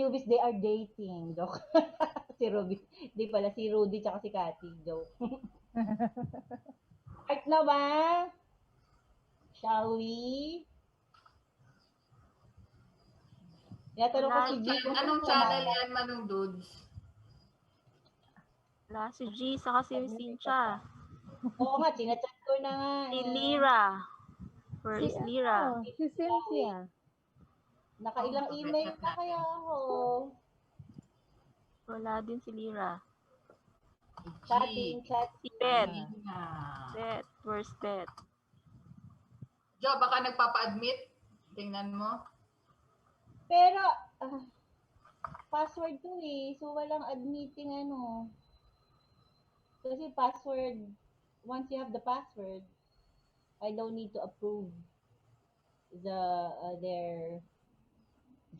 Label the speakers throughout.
Speaker 1: newbies, they are dating. Joke. Si Ruby. Di pala, si Rudy tsaka si Cathy. Joke. Start na ba? Shall we? Tinatanong ko si G.
Speaker 2: Anong channel yan, Manong Dudes?
Speaker 3: Wala si G, saka si Cynthia.
Speaker 1: Oo nga, chinachat ko na nga.
Speaker 3: Si Lyra. Where is Lyra?
Speaker 4: Si Cynthia.
Speaker 1: Nakailang email na kaya ako.
Speaker 3: Wala din si Lyra.
Speaker 1: Chatting.
Speaker 3: Si Beth. Beth, where's Beth?
Speaker 2: Jo, baka nagpapa-admit? Tingnan mo.
Speaker 1: Pero, password to eh. So, walang admitting ano. Kasi password, once you have the password, I don't need to approve their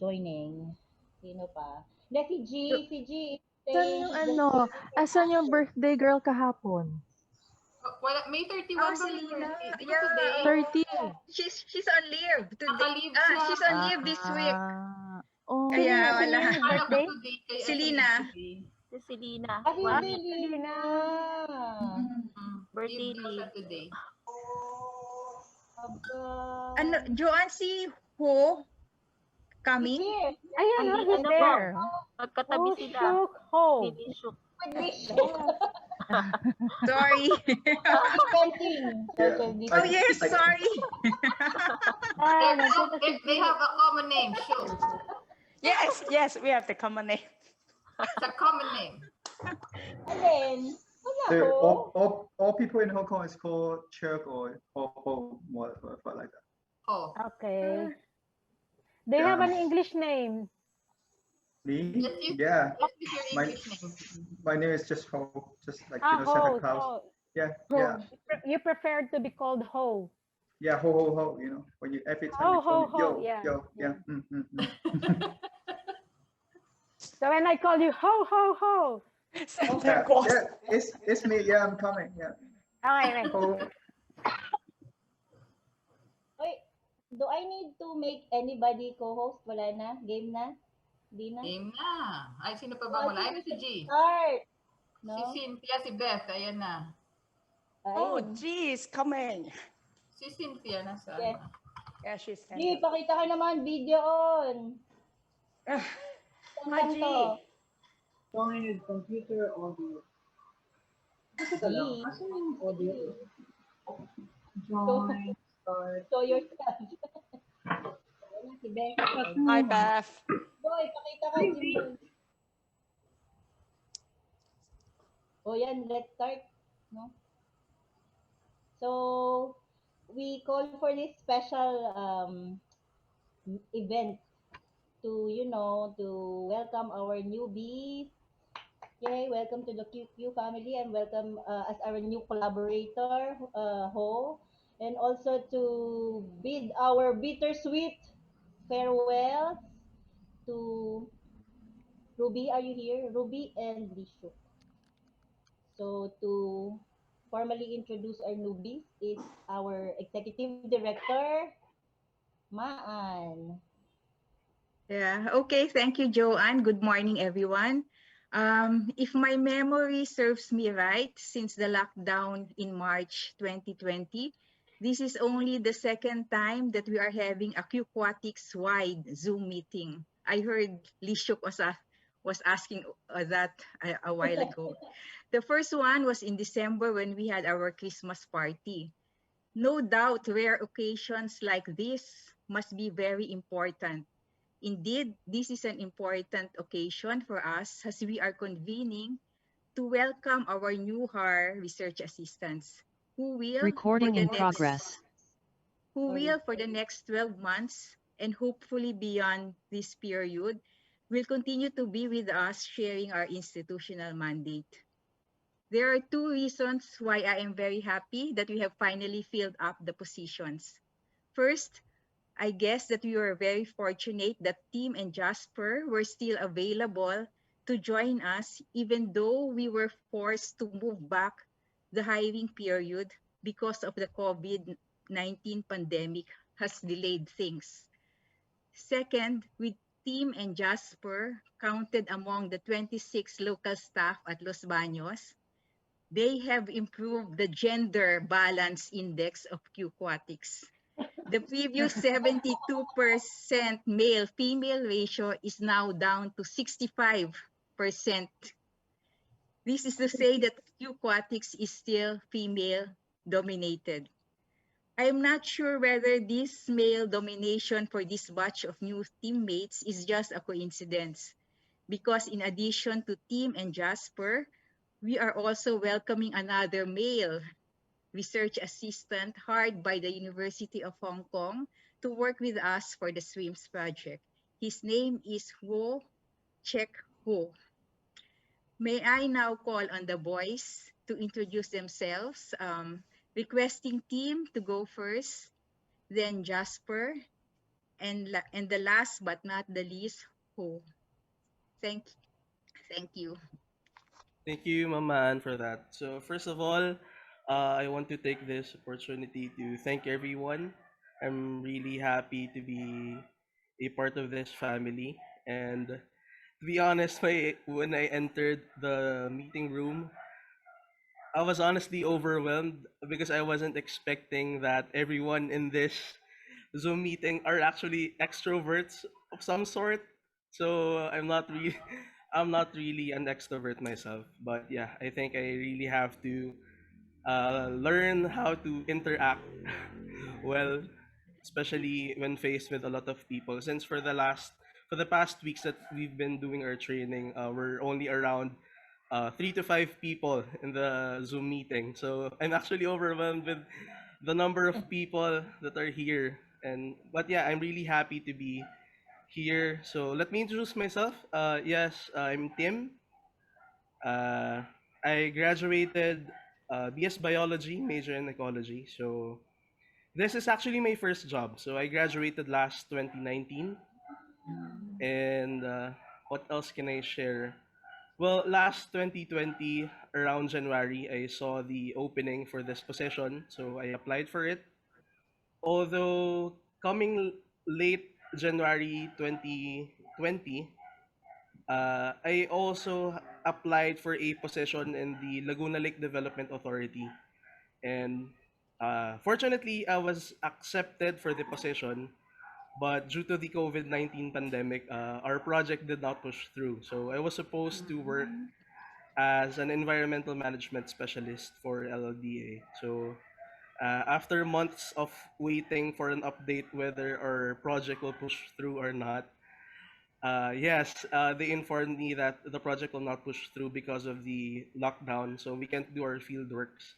Speaker 1: joining. Sino pa? Si G.
Speaker 4: Asan yung ano? Asan yung birthday girl kahapon?
Speaker 2: Wala, May 31
Speaker 5: Oh,
Speaker 2: ba
Speaker 5: Selena.
Speaker 2: Di ba today?
Speaker 4: 30.
Speaker 5: She's on leave today.
Speaker 2: Naka-leave siya.
Speaker 5: She's on leave this week.
Speaker 4: Oh,
Speaker 5: Kaya wala.
Speaker 4: birthday?
Speaker 5: Selena.
Speaker 3: Si Selena.
Speaker 1: Selena.
Speaker 3: Birthday
Speaker 2: leave
Speaker 3: leave.
Speaker 2: today.
Speaker 5: Ano, Joanne, si Ho coming?
Speaker 4: Ayan, he's there.
Speaker 3: Magkatabi sila.
Speaker 4: Licheuk, Ho.
Speaker 3: Licheuk.
Speaker 5: Sorry. Oh, yes, sorry.
Speaker 2: If they have a common name, sure.
Speaker 6: Yes, we have the common name.
Speaker 2: It's a common name.
Speaker 1: And then,
Speaker 7: all people in Hong Kong is called Licheuk or whatever like that.
Speaker 2: Oh.
Speaker 4: Okay. They have an English name.
Speaker 7: Me?
Speaker 2: Yes,
Speaker 7: Yeah.
Speaker 2: What is your English name?
Speaker 7: My name is just Ho, just like
Speaker 4: Ho.
Speaker 7: Santa Claus.
Speaker 4: Ho.
Speaker 7: Yeah,
Speaker 4: Ho.
Speaker 7: yeah,
Speaker 4: You prefer to be called Ho.
Speaker 7: yeah. Ho. You know, when you every time you
Speaker 4: Ho,
Speaker 7: call me,
Speaker 4: yeah.
Speaker 7: yo.
Speaker 4: So when I call you Ho,
Speaker 6: Santa Claus.
Speaker 7: Yeah, it's me. Yeah, I'm coming. Yeah.
Speaker 4: Okay.
Speaker 7: Ho.
Speaker 1: wait, do I need to make anybody co-host? Wala na? Game na? Di na?
Speaker 2: Game na. Ay, sino pa ba wala? Ay, si G.
Speaker 1: Start.
Speaker 2: Si Cynthia, si Beth. Ayan na.
Speaker 6: Oh, geez, coming.
Speaker 2: Si Cynthia nasa.
Speaker 1: Yes.
Speaker 6: Yeah, she's
Speaker 1: G, pakita ka naman. Video on.
Speaker 6: Hi, G.
Speaker 8: Join computer audio. Asan yung audio? Join, start.
Speaker 1: Show yourself. Si Beth.
Speaker 6: Hi, Beth.
Speaker 1: Boy, pakita ka, Jimbo. Oh, yan. Let's start. No? So, we call for this special event to, to welcome our newbies. Yay, welcome to the QQ family and welcome as our new collaborator, Ho. And also to bid our bittersweet farewell to Ruby. Are you here? Ruby and Licheuk. So to formally introduce our newbies is our executive director, Maan.
Speaker 5: Yeah, okay. Thank you, Joanne. Good morning, everyone. If my memory serves me right, since the lockdown in March 2020, this is only the second time that we are having a Aquatics-wide Zoom meeting. I heard Licheuk was asking that a while ago. The first one was in December when we had our Christmas party. No doubt, rare occasions like this must be very important. Indeed, this is an important occasion for us as we are convening to welcome our new HAR research assistants who will
Speaker 9: Recording in progress.
Speaker 5: Who will for the next 12 months and hopefully beyond this period will continue to be with us sharing our institutional mandate. There are two reasons why I am very happy that we have finally filled up the positions. First, I guess that we were very fortunate that Tim and Jasper were still available to join us even though we were forced to move back the hiring period because of the COVID-19 pandemic has delayed things. Second, with Tim and Jasper counted among the 26 local staff at Los Baños, they have improved the gender balance index of Q-Aquatics. The previous 72% male-female ratio is now down to 65%. This is to say that Q-Aquatics is still female-dominated. I am not sure whether this male domination for this batch of new teammates is just a coincidence, because in addition to Tim and Jasper, we are also welcoming another male research assistant hired by the University of Hong Kong to work with us for the SWIMS project. His name is Licheuk Ho. May I now call on the boys to introduce themselves, requesting Tim to go first, then Jasper, and the last but not the least, Ho. Thank you.
Speaker 9: Thank you, Mama Ann, for that. So first of all, I want to take this opportunity to thank everyone. I'm really happy to be a part of this family. And to be honest, when I entered the meeting room, I was honestly overwhelmed because I wasn't expecting that everyone in this Zoom meeting are actually extroverts of some sort. So I'm not really an extrovert myself. But yeah, I think I really have to learn how to interact well, especially when faced with a lot of people. Since for the past weeks that we've been doing our training, we're only around 3 to 5 people in the Zoom meeting. So I'm actually overwhelmed with the number of people that are here. But yeah, I'm really happy to be here. So let me introduce myself. Yes, I'm Tim. Uh, I graduated BS Biology, major in ecology. So this is actually my first job. So I graduated last 2019. And what else can I share? Well, last 2020, around January, I saw the opening for this position. So I applied for it. Although coming late January 2020, I also applied for a position in the Laguna Lake Development Authority. And fortunately, I was accepted for the position. But due to the COVID-19 pandemic, our project did not push through. So I was supposed to work as an environmental management specialist for LLDA. So after months of waiting for an update whether our project will push through or not, yes, they informed me that the project will not push through because of the lockdown, so we can't do our field works.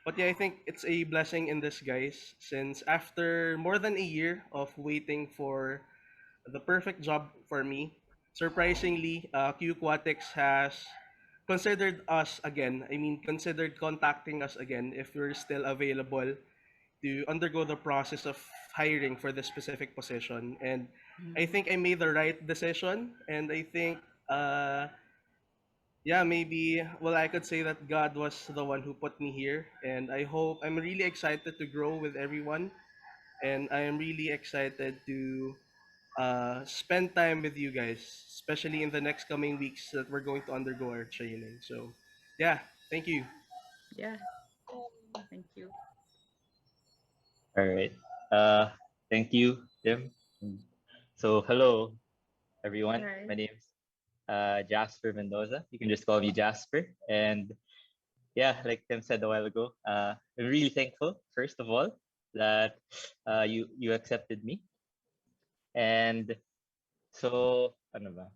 Speaker 9: But yeah, I think it's a blessing in disguise since after more than a year of waiting for the perfect job for me, surprisingly, Q Aquatics has considered us again. I mean, considered contacting us again if we're still available to undergo the process of hiring for this specific position. And I think I made the right decision. And I think, yeah, maybe, well, I could say that God was the one who put me here. And I'm really excited to grow with everyone. And I am really excited to spend time with you guys, especially in the next coming weeks that we're going to undergo our training. So, yeah, thank you.
Speaker 5: Yeah, thank you.
Speaker 10: All right. Uh, Thank you, Tim. So, hello, everyone.
Speaker 5: Hi.
Speaker 10: My name's Jasper Mendoza. You can just call me Jasper. And yeah, like Tim said a while ago, I'm really thankful, first of all, that you accepted me. And so, ano ba?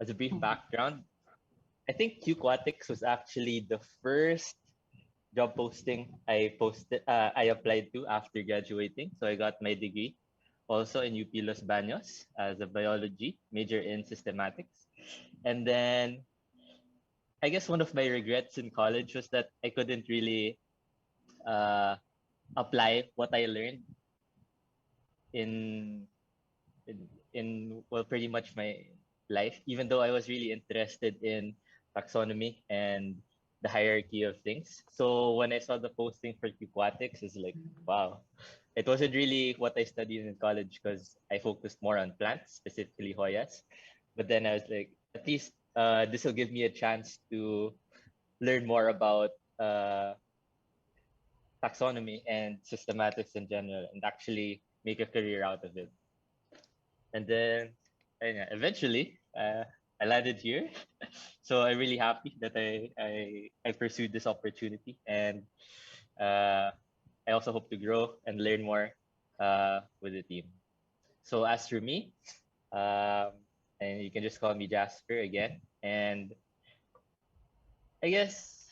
Speaker 10: As a brief background, I think Aquatics was actually the first job posting I applied to after graduating. So I got my degree also in UP Los Baños as a biology major in systematics. And then I guess one of my regrets in college was that I couldn't really uh, apply what I learned in, in well pretty much my life, even though I was really interested in taxonomy and the hierarchy of things. So when I saw the posting for aquatics, it's like, wow, it wasn't really what I studied in college because I focused more on plants, specifically Hoyas. But then I was like, at least this will give me a chance to learn more about taxonomy and systematics in general and actually make a career out of it. And then eventually I landed here. So I'm really happy that I pursued this opportunity, and I also hope to grow and learn more with the team. So as for me, um, and you can just call me Jasper again. And I guess,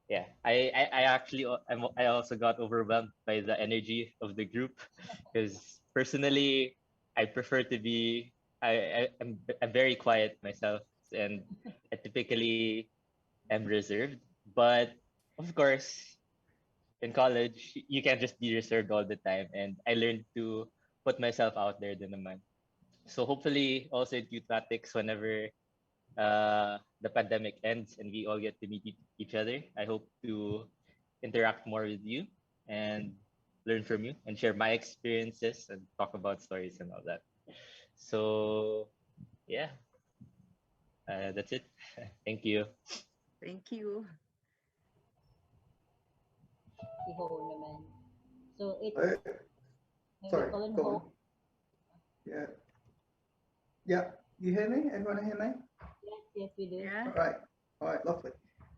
Speaker 10: yeah, I actually I also got overwhelmed by the energy of the group because personally I prefer to be I'm very quiet myself, and I typically am reserved. But of course, in college you can't just be reserved all the time, and I learned to put myself out there din naman. So hopefully also in youth tactics, whenever the pandemic ends and we all get to meet each other, I hope to interact more with you and learn from you and share my experiences and talk about stories and all that. So yeah, that's it. Thank you.
Speaker 5: Thank you.
Speaker 1: Si Ho naman. So it's,
Speaker 7: Sorry,
Speaker 1: call him
Speaker 7: go
Speaker 1: Ho.
Speaker 7: on. Yeah. Yeah, you hear me? Everyone hear me?
Speaker 1: Yes, we do.
Speaker 5: Yeah.
Speaker 7: All right, lovely.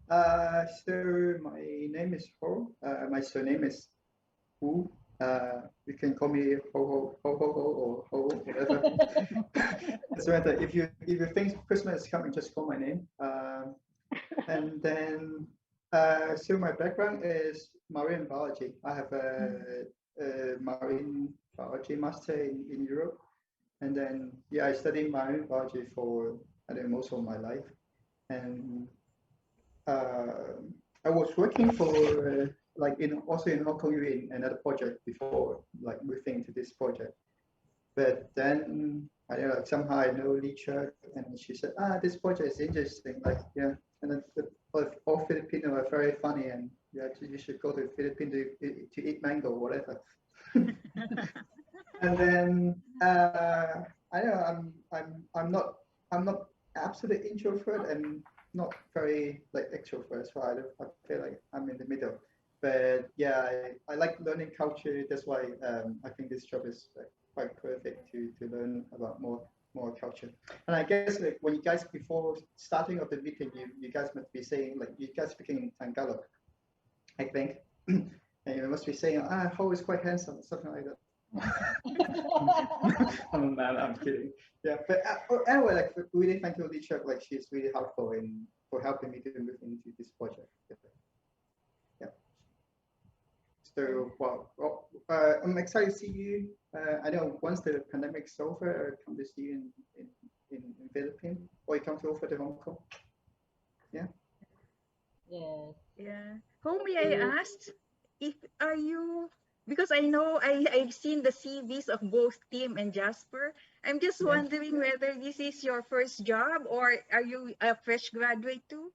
Speaker 7: So my name is Ho. My surname is Wu. You can call me Ho or Ho, whatever. Doesn't matter. If you think Christmas is coming, just call my name. And then so my background is marine biology. I have a marine biology master in Europe. And then, yeah, I studied marine biology for, I think, most of my life. And I was working for, like, also in Hong Kong in another project before, like, moving to this project. But then, I don't know, like, somehow I know Licheuk, and she said, this project is interesting. Like, yeah. And then all Filipino are very funny, and yeah, you should go to Philippines to eat mango, whatever. And then I don't know, I'm not absolute introvert and not very like extrovert, so I feel like I'm in the middle. But yeah, I like learning culture. That's why I think this job is like, quite perfect to learn about more culture. And I guess like when you guys before starting of the meeting, you guys must be saying like you guys speaking in Tagalog, I think. And you must be saying, Ho is quite handsome, something like that. I'm kidding. Yeah, but anyway, like really thank you, Licheuk. Like she's really helpful in for helping me to move into this project. Yeah. So well, I'm excited to see you. I know once the pandemic's over, I'll come to see you in Philippines, or you come to over to Hong Kong. Yeah.
Speaker 1: Yes.
Speaker 5: Yeah. Who may I ask if are you, because I know I've seen the CVs of both Tim and Jasper. I'm just wondering whether this is your first job or are you a fresh graduate too?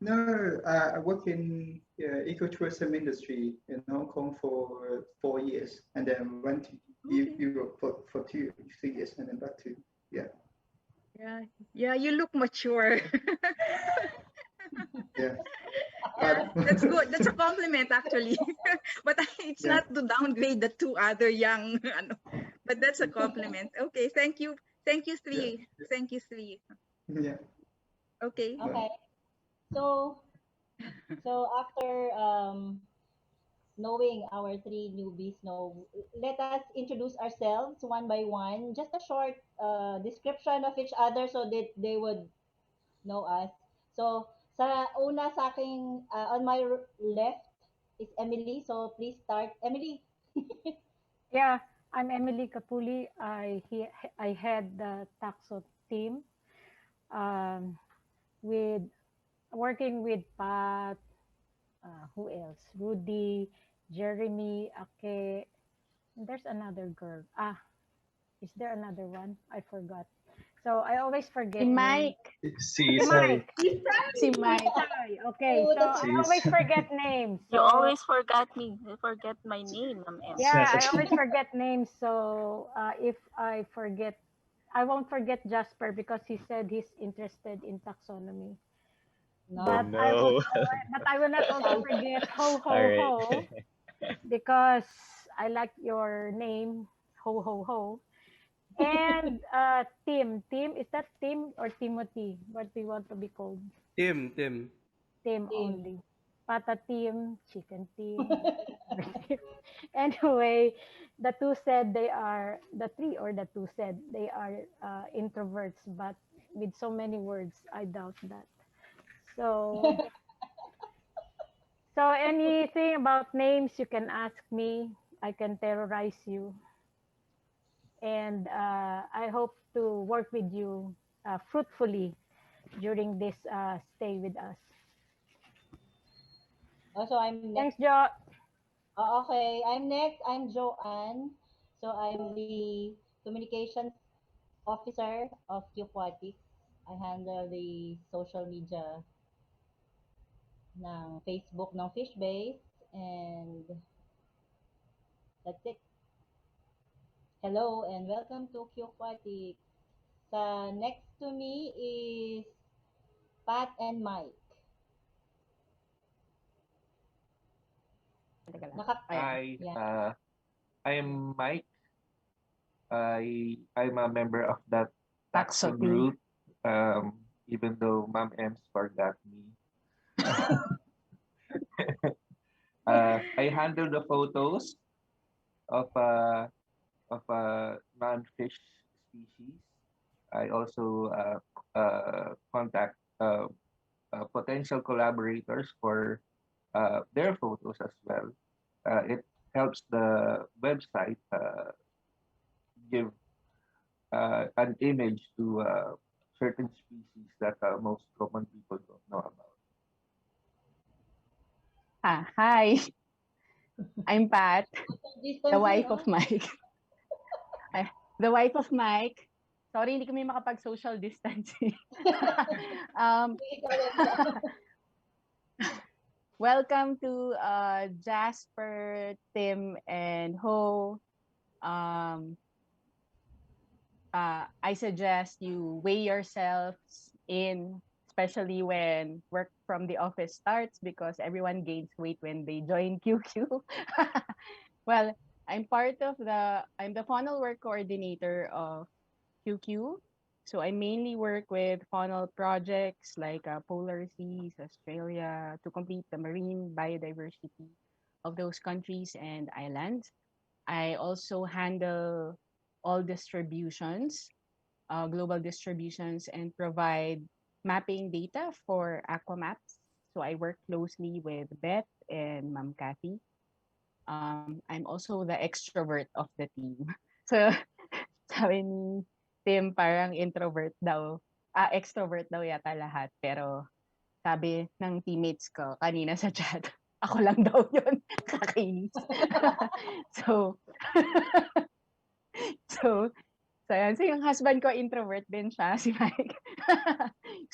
Speaker 7: No, I work in ecotourism industry in Hong Kong for 4 years, and then went to Europe for 2 3 years, and then back to
Speaker 5: Yeah, you look mature.
Speaker 7: yeah.
Speaker 5: Yeah, that's good. That's a compliment actually. But it's not to downgrade the two other young, but that's a compliment. Okay, thank you. Thank you, three. Thank you, three.
Speaker 7: Yeah.
Speaker 5: Okay.
Speaker 1: Okay. So after knowing our three newbies, let us introduce ourselves one by one. Just a short description of each other so that they would know us. So sa aking on my left is Emily. So please start, Emily.
Speaker 11: Yeah, I'm Emily Capuli. I head the Taxo team with working with Pat, who else? Rudy, Jeremy, Ake. There's another girl. Is there another one? I forgot. So I always forget
Speaker 12: Si
Speaker 11: names.
Speaker 12: Mike.
Speaker 11: Si
Speaker 12: Si
Speaker 11: Mike.
Speaker 12: Si Mike.
Speaker 11: Okay,
Speaker 1: Oh,
Speaker 11: so
Speaker 1: that's
Speaker 11: I always forget names.
Speaker 3: You
Speaker 11: So
Speaker 3: always forgot me. You forget my name, Ma'am M.
Speaker 11: yeah, I always forget names. So if I forget, I won't forget Jasper because he said he's interested in taxonomy.
Speaker 1: no.
Speaker 11: But
Speaker 10: no.
Speaker 11: I will not also forget Ho
Speaker 10: All
Speaker 11: Ho
Speaker 10: right.
Speaker 11: Ho because I like your name, Ho Ho Ho. And Tim, is that Tim or Timothy? What do you want to be called?
Speaker 9: Tim.
Speaker 11: Tim
Speaker 1: Team.
Speaker 11: only. Pata Tim, Chicken Tim. Anyway, the three or the two said they are introverts, but with so many words, I doubt that. So, so anything about names you can ask me. I can terrorize you, and I hope to work with you fruitfully during this stay with us.
Speaker 1: Also, I'm next.
Speaker 11: Thanks, Jo.
Speaker 1: Oh, okay, I'm next. I'm Joanne. So I'm the communications officer of Aquatics. I handle the social media ng Facebook ng Fishbase and that's it. Hello and welcome to Aquatics. Next to me is Pat and Mike.
Speaker 11: Teka lang.
Speaker 13: Hi,
Speaker 1: Yeah.
Speaker 13: I am Mike. I'm a member of that
Speaker 12: Taxo
Speaker 13: Taxo
Speaker 12: team.
Speaker 13: group, even though Ma'am Ems forgot me. I handle the photos of non-fish species. I also contact potential collaborators for their photos as well. It helps the website give an image to certain species that most common people don't know about.
Speaker 12: Hi. I'm Pat, the
Speaker 1: Distance
Speaker 12: wife
Speaker 1: niyo.
Speaker 12: of Mike. The wife of Mike. Sorry, hindi kami makapag-social distancing. Welcome to Jasper, Tim, and Ho. I suggest you weigh yourselves in, especially when work from the office starts, because everyone gains weight when they join QQ. Well, I'm the funnel work coordinator of QQ. So I mainly work with funnel projects like polar seas, Australia, to complete the marine biodiversity of those countries and islands. I also handle all distributions, global distributions, and provide mapping data for Aquamaps. So I work closely with Beth and Ma'am Kathy. I'm also the extrovert of the team. So sabi ni Tim, parang introvert daw. Extrovert daw yata lahat. Pero sabi ng teammates ko kanina sa chat, ako lang daw yun. Kakainis. so, so, so yung husband ko, introvert din siya, si Mike.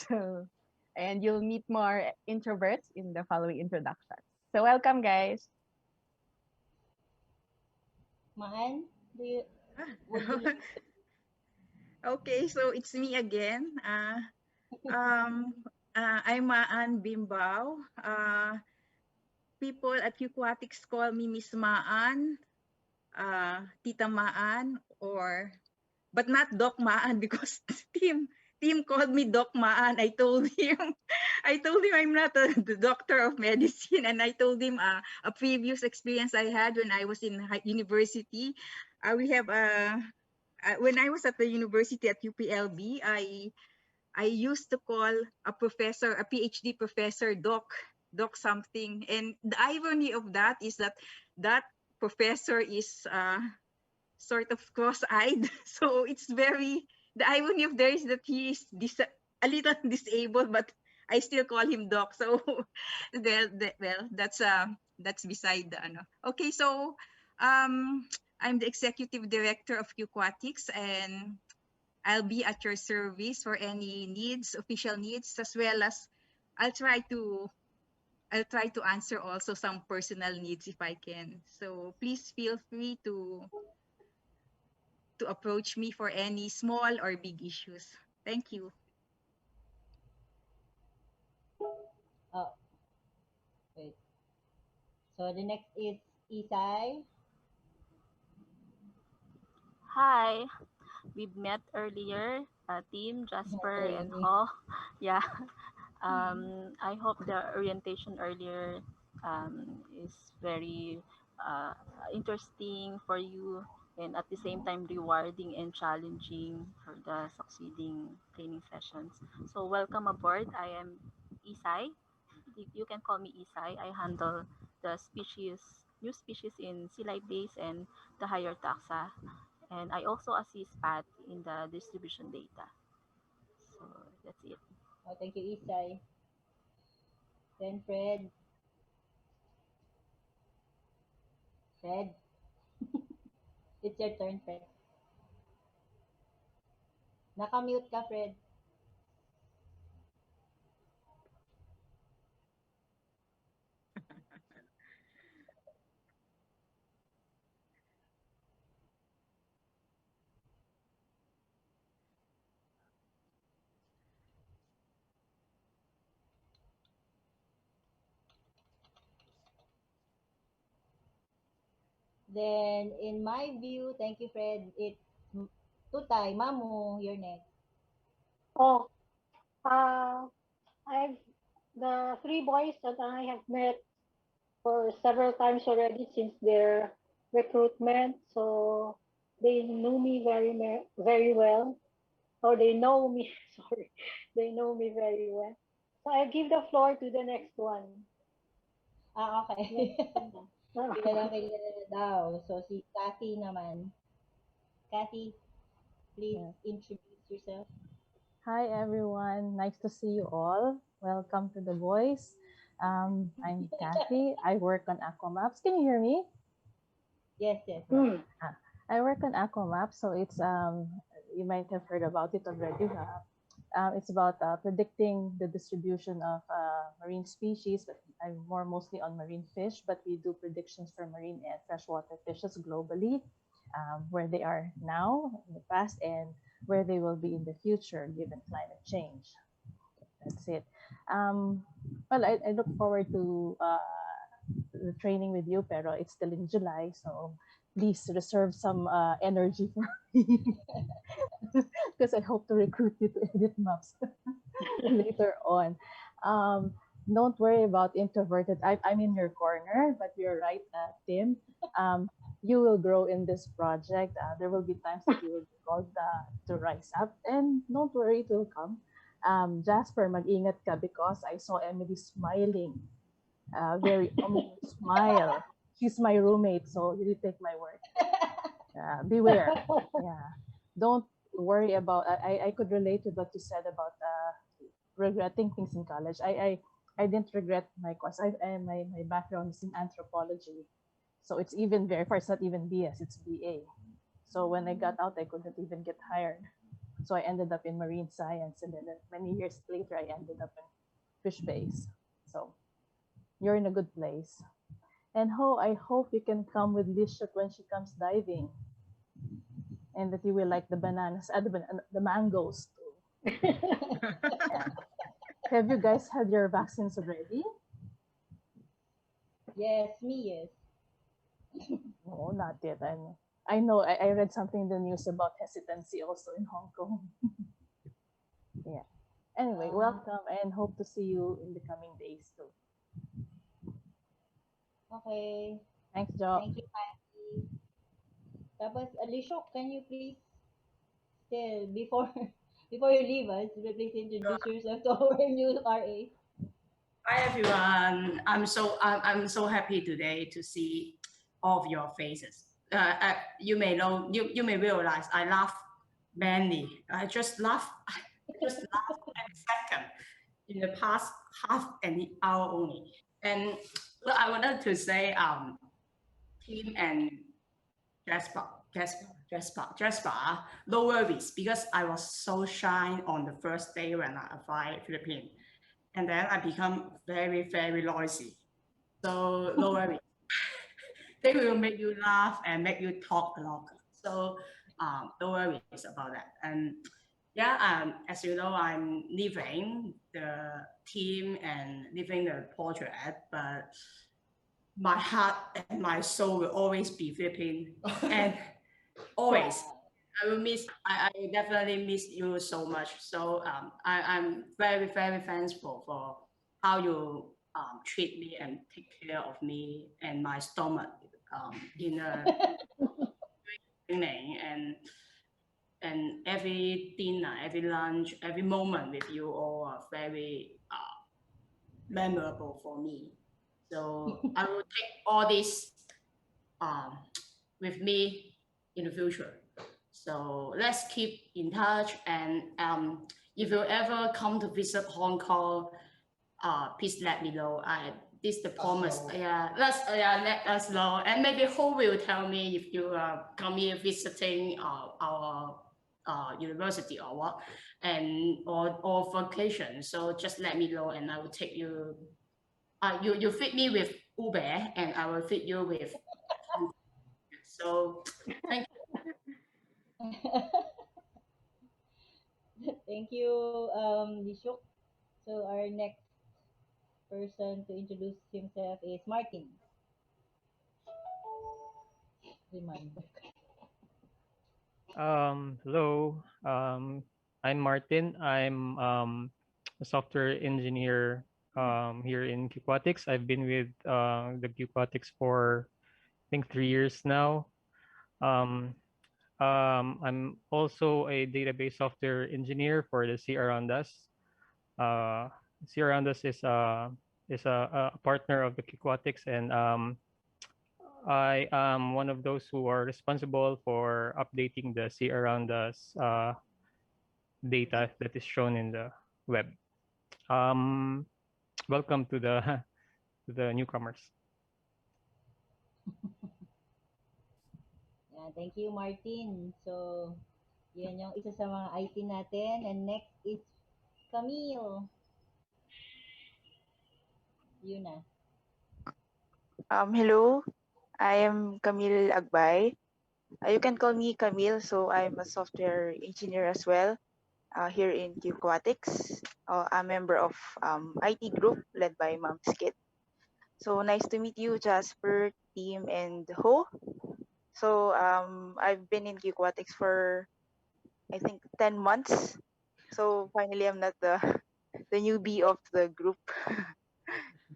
Speaker 12: So, and you'll meet more introverts in the following introductions. So, welcome, guys.
Speaker 1: Maan, do you, would you like
Speaker 5: Okay, so it's me again. I'm Maan Bimbao. People at Aquatics call me Miss Maan, Tita Maan, but not Doc Maan because Tim called me Doc Maan. I told him I'm not the doctor of medicine, and I told him a previous experience I had when I was in university. We have when I was at the university at UPLB, I used to call a professor, a PhD professor, doc something. And the irony of that is that that professor is sort of cross-eyed. So it's the irony of there is that he is a little disabled, but I still call him doc. So well, that's beside the ano. Okay, so I'm the executive director of Aquatics, and I'll be at your service for any needs, official needs, as well as I'll try to answer also some personal needs if I can. So please feel free to approach me for any small or big issues. Thank you.
Speaker 1: Oh, wait. So the next is Isai.
Speaker 3: Hi. We've met earlier, team Jasper and
Speaker 1: Really?
Speaker 3: Ho. Yeah. I hope the orientation earlier is very interesting for you and at the same time rewarding and challenging for the succeeding training sessions. So welcome aboard. I am Isai. You can call me Isai. I handle the new species in sea life base and the higher taxa. And I also assist Pat in the distribution data. So that's it.
Speaker 1: Oh, thank you, Isai. Then Fred. Fred, it's your turn, Fred. Naka-mute ka, Fred. Then, in my view, thank you, Fred. It's Tutay, Mamu, you're next.
Speaker 11: Oh, uh, I've the three boys that I have met for several times already since their recruitment, so they knew me very well, or they know me. Sorry, they know me very well. So I give the floor to the next one.
Speaker 1: Ah, okay. Kilala kilala na daw. So, si Kathy naman. Kathy, please
Speaker 4: Yes.
Speaker 1: introduce yourself.
Speaker 4: Hi, everyone. Nice to see you all. Welcome to the voice. I'm Kathy. I work on Aquamaps. Can you hear me?
Speaker 1: Yes, yes.
Speaker 4: Ah, I work on Aquamaps, so it's you might have heard about it already. It's about predicting the distribution of marine species, but I'm more mostly on marine fish, but we do predictions for marine and freshwater fishes globally, where they are now, in the past, and where they will be in the future given climate change. That's it. Well, I look forward to the training with you, pero it's still in July, so please reserve some energy for me because I hope to recruit you to edit maps later on. Don't worry about introverted. I'm in your corner, but you're right, Tim. You will grow in this project. There will be times that you will be called to rise up, and don't worry, it will come. Jasper, mag-ingat ka because I saw Emily smiling, very ominous smile. She's my roommate, so you take my word. Beware. Yeah, don't worry about. I could relate to what you said about regretting things in college. I didn't regret my course. My background is in anthropology, so it's even very far. It's not even BS. It's BA. So when I got out, I couldn't even get hired. So I ended up in marine science, and then many years later, I ended up in fish base. So you're in a good place. And Ho, I hope you can come with Licheuk when she comes diving, and that you will like the bananas, the mangoes too. Yeah. Have you guys had your vaccines already?
Speaker 1: Yes, me, yes.
Speaker 4: No, not yet. I know I read something in the news about hesitancy also in Hong Kong. Yeah. Anyway, welcome and hope to see you in the coming days too.
Speaker 1: Okay.
Speaker 4: Thanks, Jo.
Speaker 1: Thank you, Kathy. Tapos, Licheuk, can you please still, before before you leave us, please introduce yourself to our new RA.
Speaker 6: Hi everyone. I'm so happy today to see all of your faces. You may know you may realize I laugh mainly. I just laugh at a second in the past half an hour only. And I wanted to say Tim and Jasper, Jasper, no worries, because I was so shy on the first day when I arrived Philippines. And then I become very, very noisy. So no worries. They will make you laugh and make you talk a lot. So no worries about that. And yeah, as you know, I'm leaving the team and leaving the project, but my heart and my soul will always be Philippines. And always. I definitely miss you so much. So I'm very, very thankful for how you treat me and take care of me and my stomach in the beginning, and every dinner, every lunch, every moment with you all are very memorable for me. So I will take all this um, with me in the future. So let's keep in touch. And if you ever come to visit Hong Kong, please let me know. This the promise. Yeah, let us know. And maybe Ho will tell me if you come here visiting our university or what, and or vacation. So just let me know, and I will take you. You feed me with ube, and I will feed you with. So thank
Speaker 1: Thank you, Licheuk. So our next person to introduce himself is Martin. Reminder.
Speaker 14: Hello. I'm Martin. I'm a software engineer here in Qquatics. I've been with the Qquatics for I think 3 years now. I'm also a database software engineer for the C Around Us. C Around Us is a partner of the Qquatics, and I am one of those who are responsible for updating the sea around us data that is shown in the web. Welcome to the to the newcomers.
Speaker 1: Yeah, thank you, Martin. So, yan yung isa sa mga IT natin. And next is Camille. Yun na.
Speaker 15: Hello, I am Camille Agbay. You can call me Camille, so I'm a software engineer as well here in Qquatics. I'm a member of IT group led by Ma'am Skit. So nice to meet you, Jasper, team, and Ho. So I've been in Qquatics for I think 10 months. So finally, I'm not the the newbie of the group.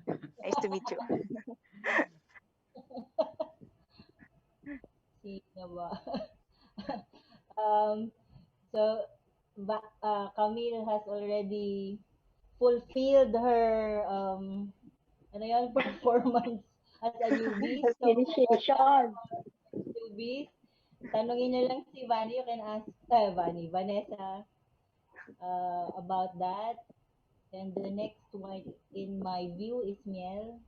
Speaker 15: Nice to meet you.
Speaker 1: Sino ba? um, so, Camille has already fulfilled her ano yun, performance as a newbie. So,
Speaker 8: Initiation.
Speaker 1: newbies, tanungin nyo lang si Vanny. You can ask Vanessa about that. And the next one in my view is Miel.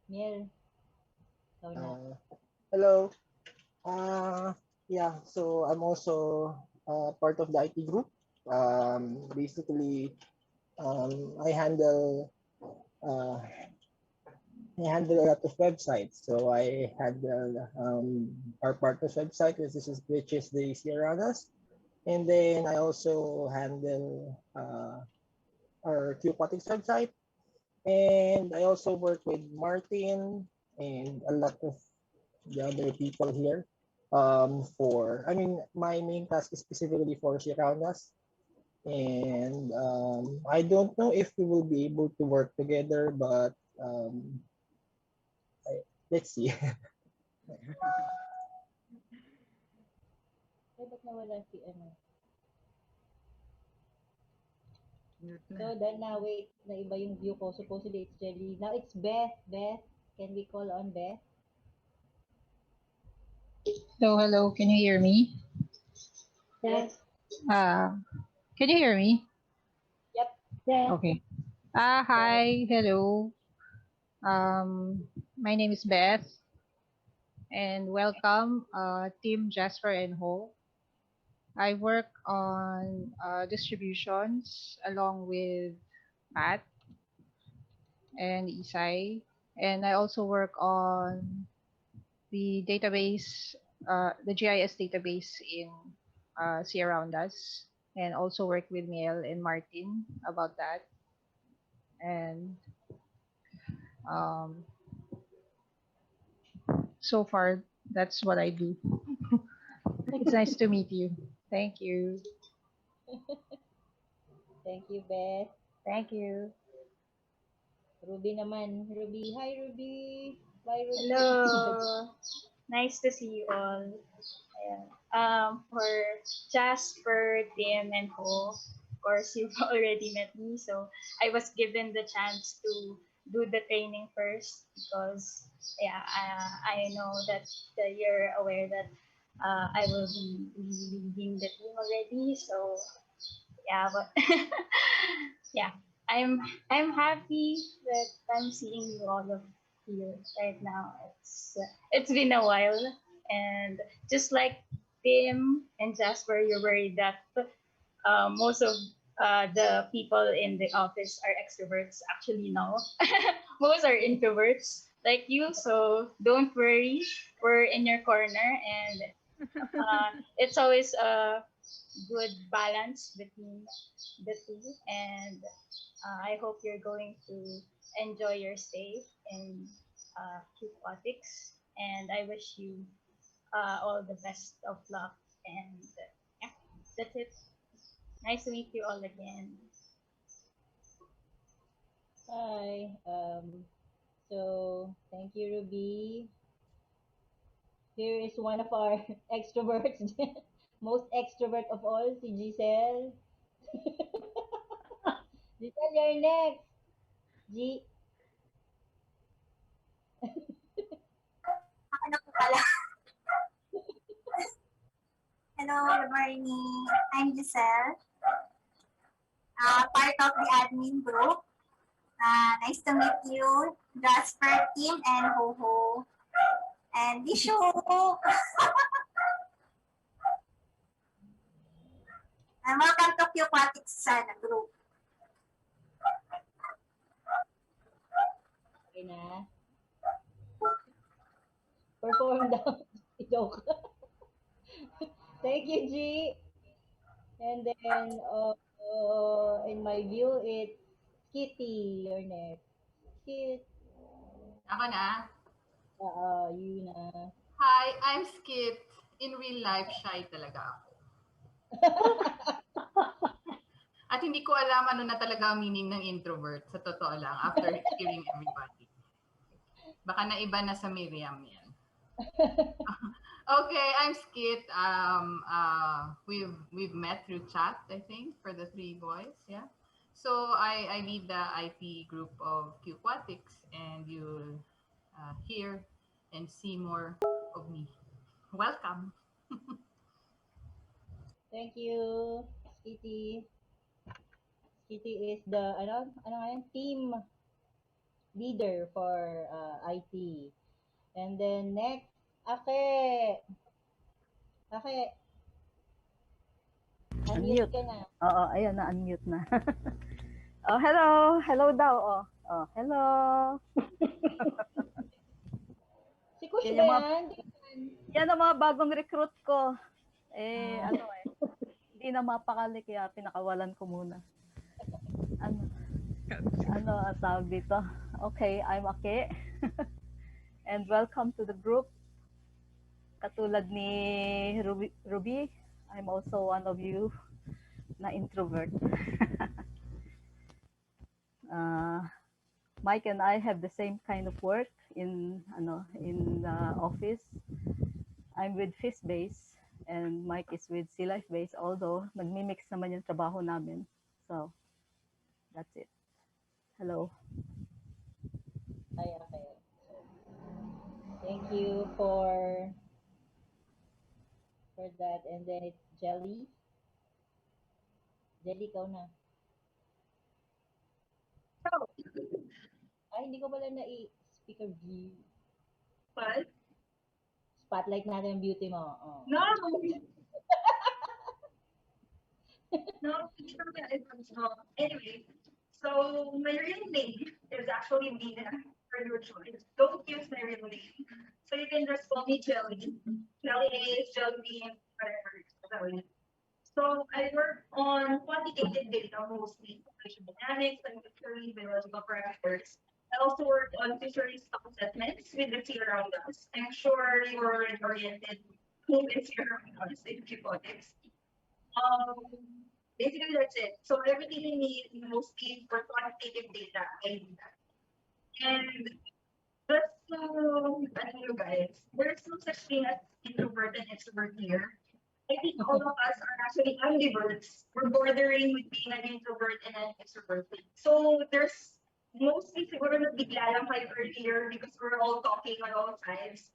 Speaker 1: Miel, ikaw na.
Speaker 16: Hello. Yeah, so I'm also part of the IT group. Basically, I handle a lot of websites. So I handle our partner's website, which is the Sierra us. And then I also handle our Qquatics website. And I also work with Martin and a lot of the other people here. My main task is specifically for Sierra-Nas. And I don't know if we will be able to work together, but let's see.
Speaker 1: Ba't nawala si ano? So then now wait, na iba yung view ko. Supposedly it's Jelly. Now it's Beth. Beth, can we call on Beth?
Speaker 17: Hello, can you hear me?
Speaker 1: Yes.
Speaker 17: Can you hear me?
Speaker 1: Yep.
Speaker 8: Yeah.
Speaker 17: Okay. Hi, hello. My name is Beth. and welcome, Team Jasper and Ho. I work on distributions along with Pat and Isai, and I also work on the database, the GIS database in See Around Us, and also work with Miel and Martin about that. And um, so far, that's what I do. It's nice to meet you. Thank you.
Speaker 1: Thank you, Beth.
Speaker 17: Thank you.
Speaker 1: Ruby naman. Ruby. Hi, Ruby. Bye, Ruby.
Speaker 18: Hello. Nice to see you all. Ayan. For Jasper, Tim, and Ho, of course, you've already met me. So I was given the chance to do the training first because, yeah, I know that you're aware that I will be leading the team already. So yeah, but yeah, I'm I'm happy that I'm seeing you all of here right now. It's been a while, and just like Tim and Jasper, you're worried that most of the people in the office are extroverts. Actually, no, most are introverts like you. So don't worry, we're in your corner, and it's always a good balance between the two. And I hope you're going to enjoy your stay in Aquatics. And I wish you all the best of luck. And yeah, that's it. Nice to meet you all again.
Speaker 1: Hi. So thank you, Ruby. Here is one of our extroverts, most extrovert of all, si Giselle. Giselle, you're next. G.
Speaker 19: Ako na po pala. Hello, good morning. I'm Giselle, part of the admin group. Nice to meet you, Jasper, Team, and Ho-Ho. And Licheuk. And welcome to Aquatics group.
Speaker 1: Okay na. Perform daw. Joke. Thank you, G. And then, in my view, it's Kitty. You're next. Kit.
Speaker 2: Ako na.
Speaker 1: You na.
Speaker 2: Hi, I'm Skip. In real life, shy talaga ako. At hindi ko alam ano na talaga ang meaning ng introvert, sa totoo lang, after hearing everybody. Baka naiba na sa Miriam yan. Okay, I'm Skit. We've met through chat, I think, for the three boys, yeah. So I lead the IT group of Aquatics, and you'll hear and see more of me. Welcome.
Speaker 1: Thank you, Kitty. Kitty is the, ano nga yan? Team leader for IT. And then next, Ake. Ake. Unmute
Speaker 3: Unmute.
Speaker 1: ka na.
Speaker 3: Oo, ayun na, unmute na. Oh, hello. Hello daw. Oh, hello.
Speaker 1: Si Kush
Speaker 3: Yan
Speaker 1: ba
Speaker 3: yung
Speaker 1: yan?
Speaker 3: yan ang mga bagong recruit ko. Hindi na mapakali kaya pinakawalan ko muna. Ano ang tawag dito? Okay, I'm Ake. And welcome to the group. Katulad ni Ruby, I'm also one of you na introvert. Mike and I have the same kind of work in the office. I'm with Fish Base and Mike is with Sea Life Base, although nagmi-mix naman yung trabaho namin. So that's it. Hello.
Speaker 1: Ay, okay. Thank you for that. And then it's Jelly. Jelly, ikaw na. Ay, hindi ko pala na-speaker view.
Speaker 19: What?
Speaker 1: Spotlight natin yung beauty mo. Oh.
Speaker 20: No! No, anyway, so my real name is actually Mina for your choice. Don't use my real name. So you can just call me Jelly. Jelly Ace, Jelly Bean, whatever. So I work on quantitative data mostly, population dynamics, and biological parameters. I also work on fisheries assessments with the sea around us. I'm sure you're already oriented who is sea around us in robotics. Um, Basically, that's it. So everything you need mostly for quantitative data, I do that. And just to tell you guys, there's no such thing as introvert and extrovert here. I think all of us are actually ambiverts. We're bordering with being an introvert and an extrovert. So there's mostly siguro nabigla lang kayo earlier because we're all talking on all sides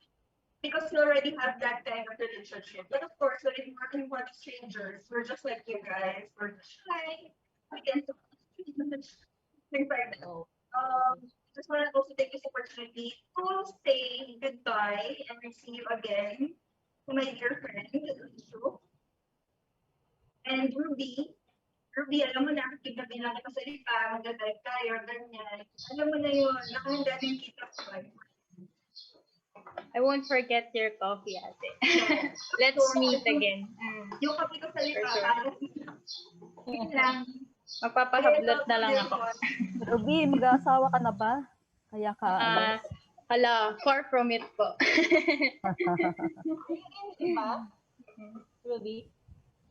Speaker 20: because we already have that kind of relationship. But of course, when we're working with strangers, we're just like you guys. We're just shy. We can talk. Things like that. Just want to also take this opportunity to say goodbye and see you again to my dear friend, Licheuk. And Ruby, alam mo na, kagabi lang kita sa lipa, mag-drive tayo, ganyan. Alam mo na yun, nakahanda din kita ko.
Speaker 18: I won't forget your coffee, ate. Let's meet again.
Speaker 20: Yung kape ko sa lipa,
Speaker 18: Yun lang. Magpapahablot na lang ako.
Speaker 4: Ruby, mag-asawa ka na ba? Kaya ka,
Speaker 18: Hala, far from it po.
Speaker 1: Diba? Ruby?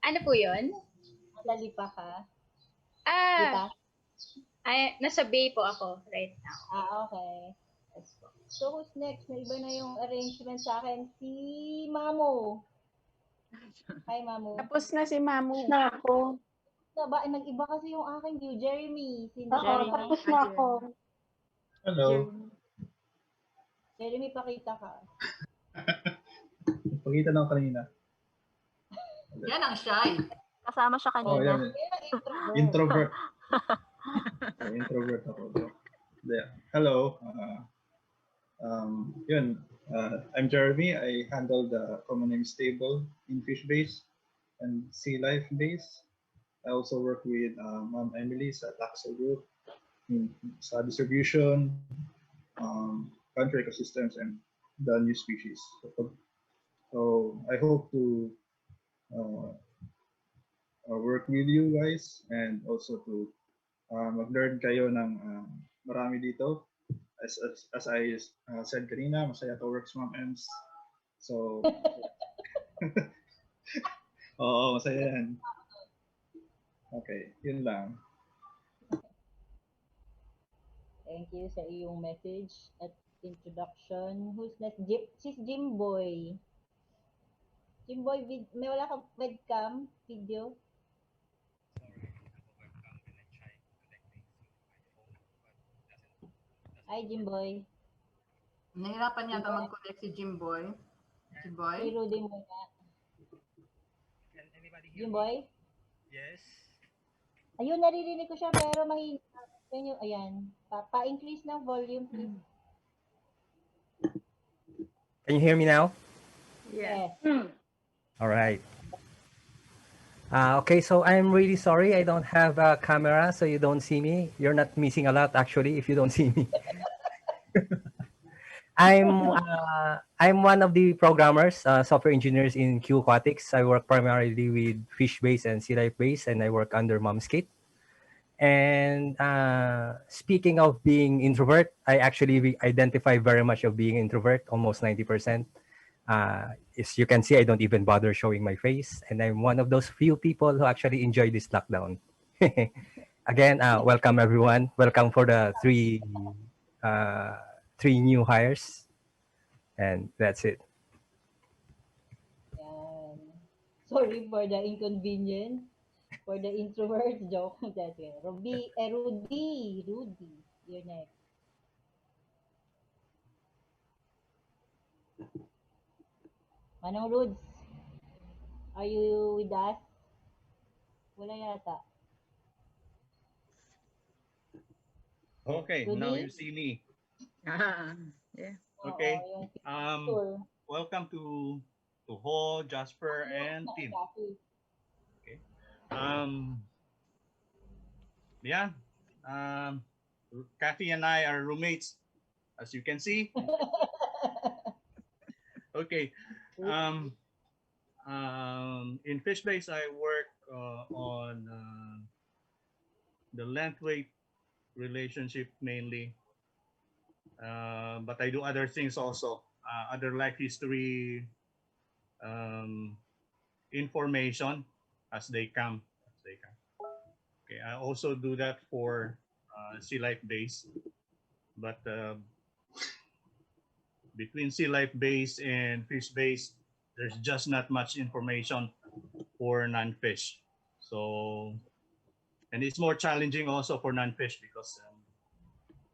Speaker 18: Ano po yun?
Speaker 1: Lalipa ka?
Speaker 18: Lipa? Nasa Bay po ako right now.
Speaker 1: Okay. So, who's next? May iba na yung arrangement sa akin. Si Mamu. Hi, Mamu.
Speaker 12: Tapos na si Mamu.
Speaker 1: Na ako. Nag-iba kasi yung aking view. Jeremy.
Speaker 12: Jeremy.
Speaker 1: Tapos na ako.
Speaker 21: Hello.
Speaker 1: Jeremy, pakita ka.
Speaker 21: Pakita na ako kanina.
Speaker 2: Yan ang shy.
Speaker 3: Kasama siya kanina.
Speaker 21: Oh, yan. Introvert. Introvert ako. Hello. I'm Jeremy. I handle the common name stable in fish base and sea life base. I also work with Ma'am Emily sa Taxo Group sa distribution, country ecosystems, and the new species. So I hope to work with you guys and also to mag-learn kayo ng marami dito. As I said kanina, masaya to work sa Ma'am Ems. So, oo, masaya yan. Okay, yun lang.
Speaker 1: Thank you sa iyong message at introduction. Who's next? Sis Jimboy. Jimboy, may wala kang webcam video? Hi, Jimboy.
Speaker 2: Nahirapan yata mag-connect si Jimboy. Jimboy?
Speaker 1: Si Rudy muna. Jimboy?
Speaker 22: Yes.
Speaker 1: Ayun, naririnig ko siya pero mahina. Ayan. Pa-increase ng volume, please.
Speaker 22: Can you hear me now?
Speaker 1: Yes.
Speaker 22: All right. Okay, so I'm really sorry I don't have a camera, so you don't see me. You're not missing a lot, actually, if you don't see me. I'm one of the programmers, software engineers in Q Aquatics. I work primarily with fish base and sea life base, and I work under Momskate. And speaking of being introvert, I actually identify very much of being introvert, almost 90%. As you can see, I don't even bother showing my face, and I'm one of those few people who actually enjoy this lockdown. Again, welcome everyone. Welcome for the three new hires, and that's it.
Speaker 1: Sorry for the inconvenience. For the introvert joke. Rudy, you're next. Manong Rudes, are you with us? Wala yata.
Speaker 23: Okay,
Speaker 1: Rudy?
Speaker 23: now you see me.
Speaker 5: Yeah.
Speaker 23: Okay.
Speaker 1: Oo,
Speaker 7: welcome to Ho, Jasper, and Tim. Okay. Um, yeah. Um, Kathy and I are roommates, as you can see. Okay. Um, in Fishbase, I work on the length weight relationship mainly, but I do other things also, other life history um, information as they come. As they come. Okay, I also do that for Sea Life Base, but between Sea Life Base and Fish Base, there's just not much information for non-fish. So, and it's more challenging also for non-fish because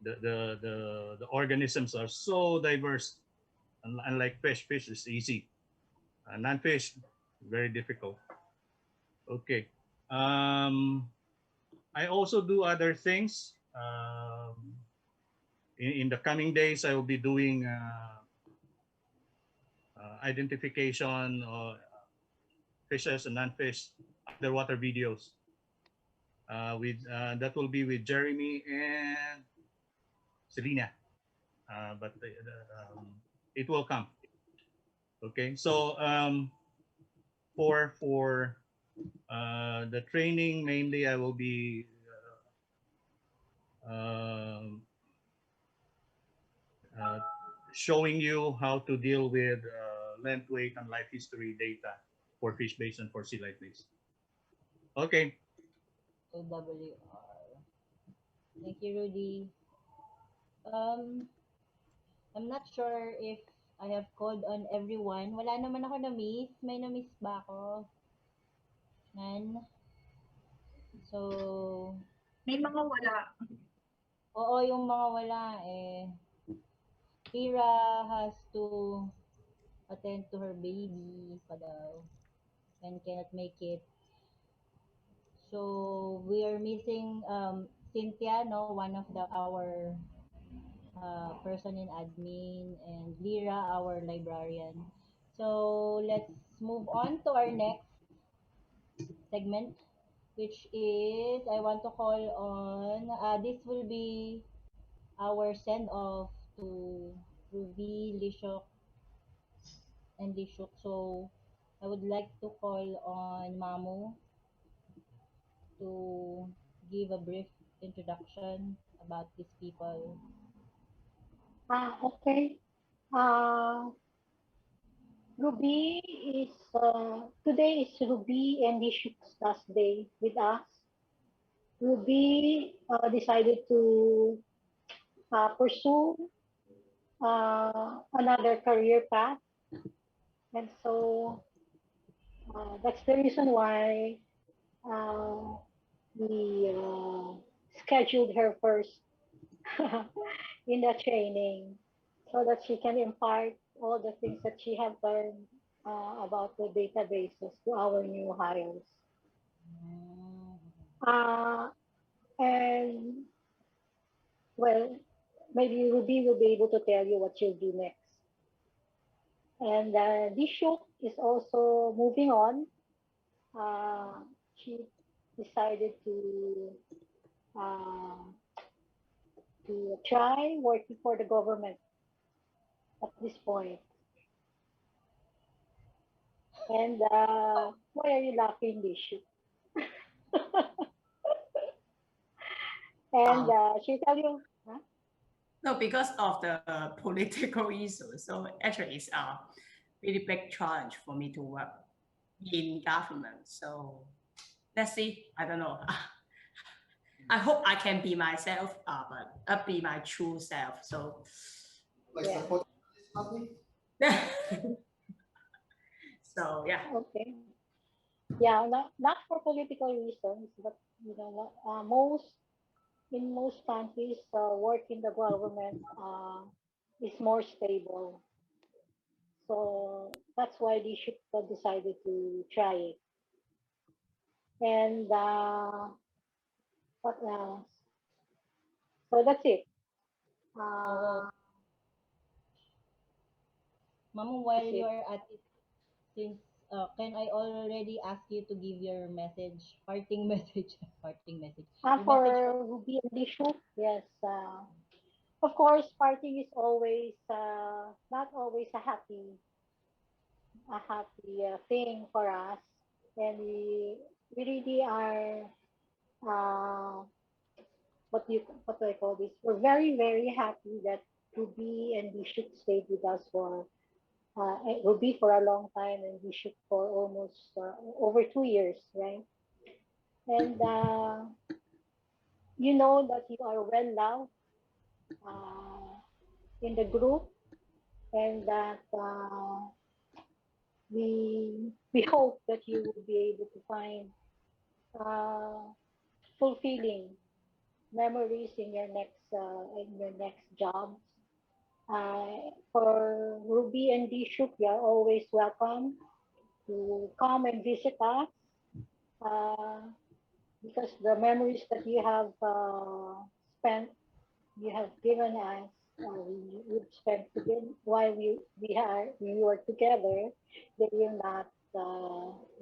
Speaker 7: the organisms are so diverse. Unlike fish, fish is easy. Non-fish, very difficult. Okay. I also do other things. In the coming days, I will be doing identification of fishes and non-fish underwater videos. With that will be with Jeremy and Selena, but it will come. Okay, so for the training mainly, I will be showing you how to deal with length, weight, and life history data for fish base and for sea life base. Okay.
Speaker 1: AWR. Thank you, Rudy. Um, I'm not sure if I have called on everyone. Wala naman ako na-miss. May na-miss ba ako? Nan? So,
Speaker 20: May mga wala.
Speaker 1: oo, yung mga wala eh. Kira has to attend to her baby pa daw and cannot make it. So, we are missing Cynthia, no, one of our person in admin, and Lira, our librarian. So, let's move on to our next segment, which is I want to call on, this will be our send off to Ruby, Licheuk, and Licheuk. So, I would like to call on Mamu to give a brief introduction about these people.
Speaker 11: Okay. Ruby is today is Ruby and Licheuk's last day with us. Ruby decided to pursue another career path, and so that's the reason why uh, we scheduled her first in the training so that she can impart all the things that she have learned about the databases to our new hires. And well, maybe Ruby will be able to tell you what she'll do next. And Licheuk is also moving on. She decided uh, to try working for the government at this point. And why are you laughing, Licheuk? And she'll tell you, huh?
Speaker 6: No, because of the political issue. So actually, it's a really big challenge for me to work in government. So let's see. I don't know. I hope I can be myself, but be my true self. So,
Speaker 11: Yeah.
Speaker 6: So yeah.
Speaker 11: Okay. Yeah, not for political reasons, but you know, in most countries, work in the government is more stable. So that's why they should decided to try it. And what else? So that's it. Uh,
Speaker 1: Mamu,
Speaker 11: That's
Speaker 1: while you
Speaker 11: it.
Speaker 1: are at it, since can I already ask you to give your message, parting message, parting message, your message for
Speaker 11: For Ruby and Lishu, yes. Of course, parting is always not always a happy thing for us, and we really are uh, what do I call this? We're very happy that Ruby and Lishu stayed with us for Ruby for a long time and Lishu for almost over 2 years, right? And you know that you are well loved in the group, and that we hope that you will be able to find uh, fulfilling memories in your next job. For Ruby and Dishuk, you are always welcome to come and visit us uh, because the memories that you have spent, you have given us, we've spent together while we were together, they will not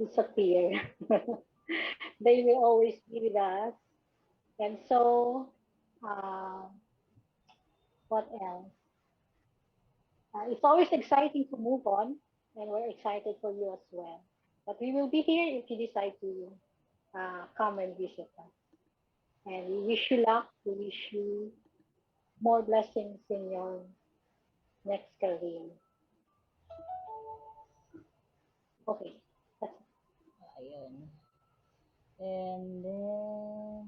Speaker 11: disappear. They will always be with us. And so, uh, what else? It's always exciting to move on, and we're excited for you as well. But we will be here if you decide to come and visit us. And we wish you luck. We wish you more blessings in your next career. Okay, that's it.
Speaker 1: ayun. And then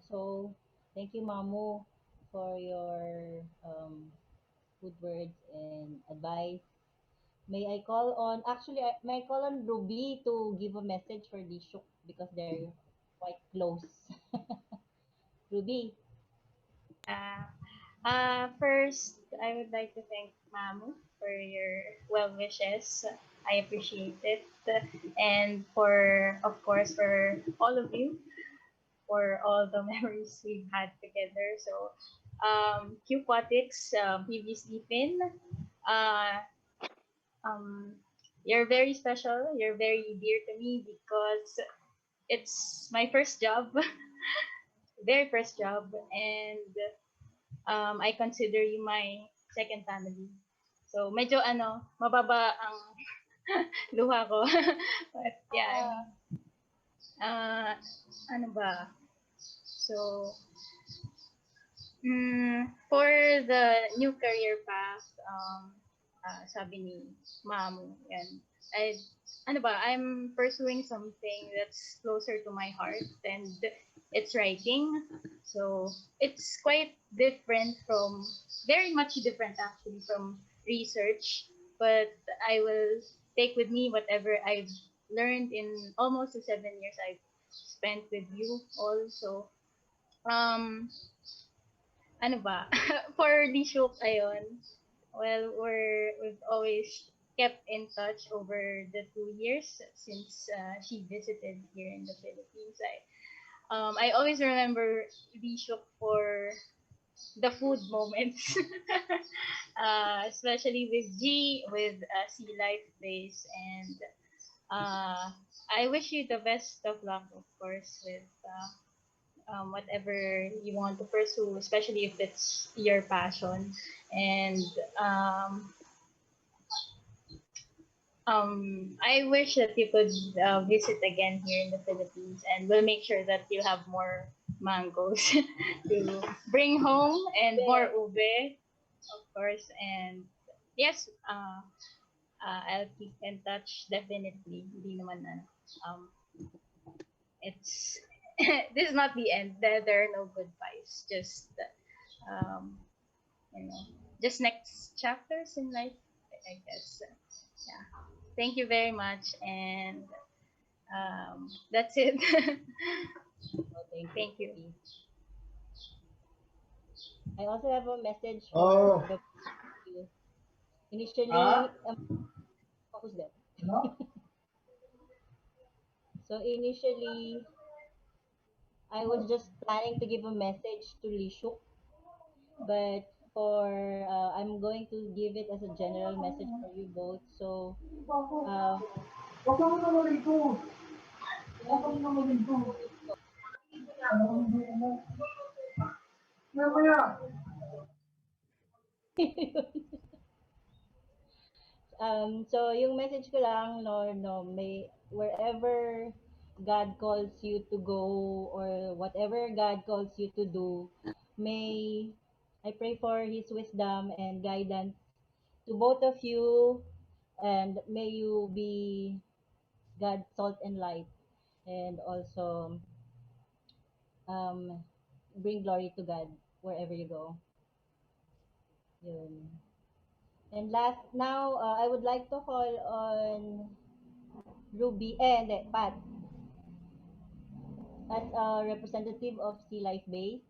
Speaker 1: so thank you, Mamu, for your good words and advice. May I call on actually may I call on Ruby to give a message for Dishuk because they're quite close. Ruby.
Speaker 18: Uh, First, I would like to thank Mamu for your well wishes. I appreciate it. And of course, for all of you, for all the memories we've had together. So, Qquatics, previously Finn, uh, um, you're very special. You're very dear to me because it's my first job, very first job, and I consider you my second family. So medyo mababa ang luha ko. But yeah, I mean, uh, ano ba? So, for the new career path, sabi ni Mamu, yan, I, I'm pursuing something that's closer to my heart, and it's writing. So, it's quite different very much different actually from research, but I will take with me whatever I've learned in almost the 7 years I've spent with you also. Um, ano ba? For the shoot, ayun. Well, we've always kept in touch over the 2 years since she visited here in the Philippines. I always remember the shoot for the food moments, especially with G, with Sea Life Days, and I wish you the best of luck, of course, with whatever you want to pursue, especially if it's your passion. And um, I wish that you could visit again here in the Philippines, and we'll make sure that you have more mangoes to bring home and more ube, of course. And yes, I'll keep in touch definitely. Hindi naman it's this is not the end. There are no goodbyes. Just um, you know, just next chapters in life, I guess. Yeah. Thank you very much, and that's it.
Speaker 1: Oh, thank you,
Speaker 18: Thank you.
Speaker 1: Ruby. I also have a message for
Speaker 8: Oh,
Speaker 1: the you. Initially,
Speaker 8: ah,
Speaker 1: who's that?
Speaker 8: no?
Speaker 1: So initially, I was just planning to give a message to Licheuk, but for I'm going to give it as a general message for you both. So
Speaker 8: Huwag kang naman rito. Huwag kang naman rito. Ano kung hindi mo? Mamaya.
Speaker 1: So yung message ko lang, no, may wherever God calls you to go or whatever God calls you to do, may I pray for His wisdom and guidance to both of you, and may you be God's salt and light, and also um, bring glory to God wherever you go. Yun. And last, now I would like to call on Ruby and Pat as a representative of Sea Life Base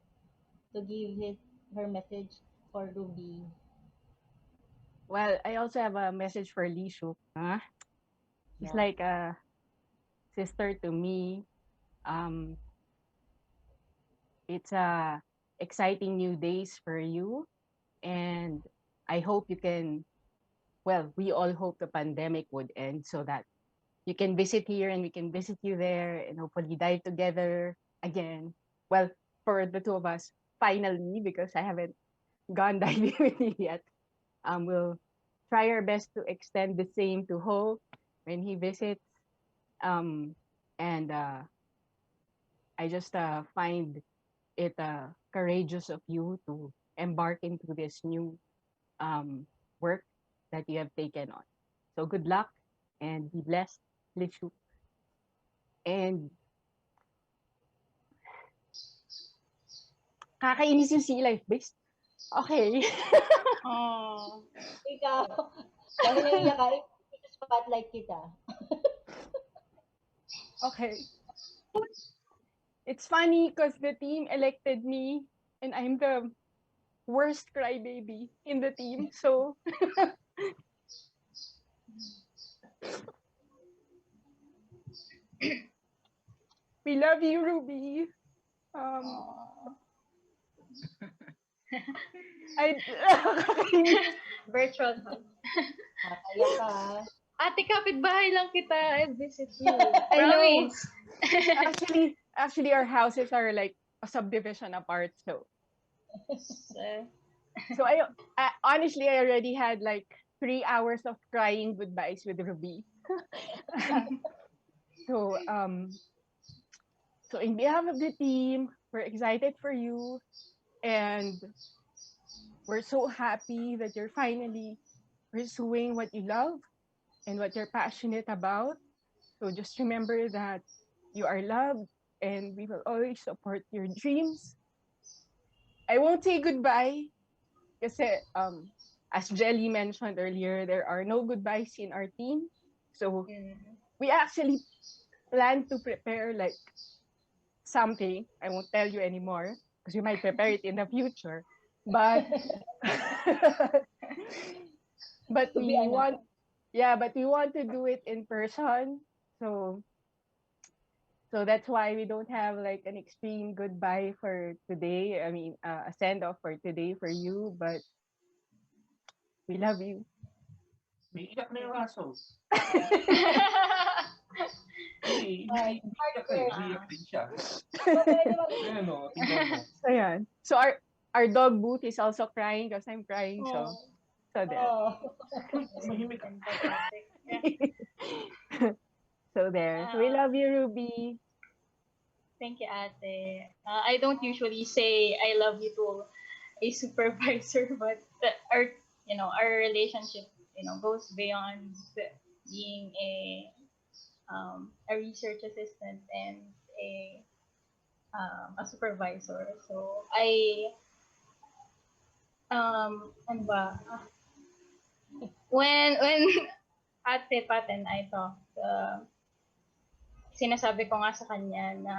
Speaker 1: to give her message for Ruby.
Speaker 12: Well, I also have a message for Licheuk. Huh? She's
Speaker 1: Yeah.
Speaker 12: like a sister to me. It's exciting new days for you, and I hope you can. Well, we all hope the pandemic would end so that you can visit here and we can visit you there and hopefully dive together again. Well, for the two of us, finally, because I haven't gone diving with you yet. We'll try our best to extend the same to Ho when he visits. And I just find it courageous of you to embark into this new work that you have taken on. So good luck and be blessed, Licheuk. And kakainis yung sea life base. Okay.
Speaker 18: Oh.
Speaker 1: Ikaw, dahil naiyak ka, spotlight kita.
Speaker 12: Okay. It's funny because the team elected me and I'm the worst crybaby in the team. So we love you, Ruby.
Speaker 18: Virtual hug.
Speaker 1: Kaya ka.
Speaker 18: Ate, kapitbahay lang kita. I visit you.
Speaker 12: I know.
Speaker 18: Promise.
Speaker 12: Actually, our houses are like a subdivision apart. So I honestly, I already had like 3 hours of crying goodbyes with Ruby. So in behalf of the team, we're excited for you, and we're so happy that you're finally pursuing what you love and what you're passionate about. So just remember that you are loved and we will always support your dreams. I won't say goodbye kasi as Jelly mentioned earlier, there are no goodbyes in our team. So we actually plan to prepare like something. I won't tell you anymore because we might prepare it in the future. But we want to do it in person. So that's why we don't have like an extreme goodbye for today. I mean, a send off for today for you, but we love you.
Speaker 13: Iiyak na yung aso. Iiyak din siya. Ayan o, tingnan mo.
Speaker 12: So yeah. So our dog Boot is also crying because I'm crying. So there. So there. So we love you, Ruby.
Speaker 18: Thank you, Ate. I don't usually say I love you to a supervisor, but our relationship goes beyond being a research assistant and a supervisor. So ano ba? When Ate Pat and I talked, sinasabi ko nga sa kanya na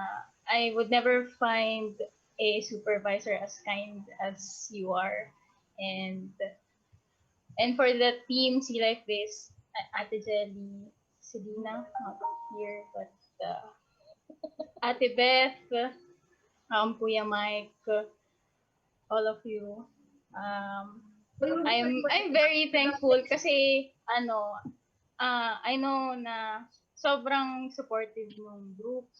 Speaker 18: I would never find a supervisor as kind as you are. And for the team Sea Life Base, Ate Jelly, Selena, not here, but Ate Beth, Kuya Mike, all of you, Um, I'm very thankful kasi I know na sobrang supportive ng group.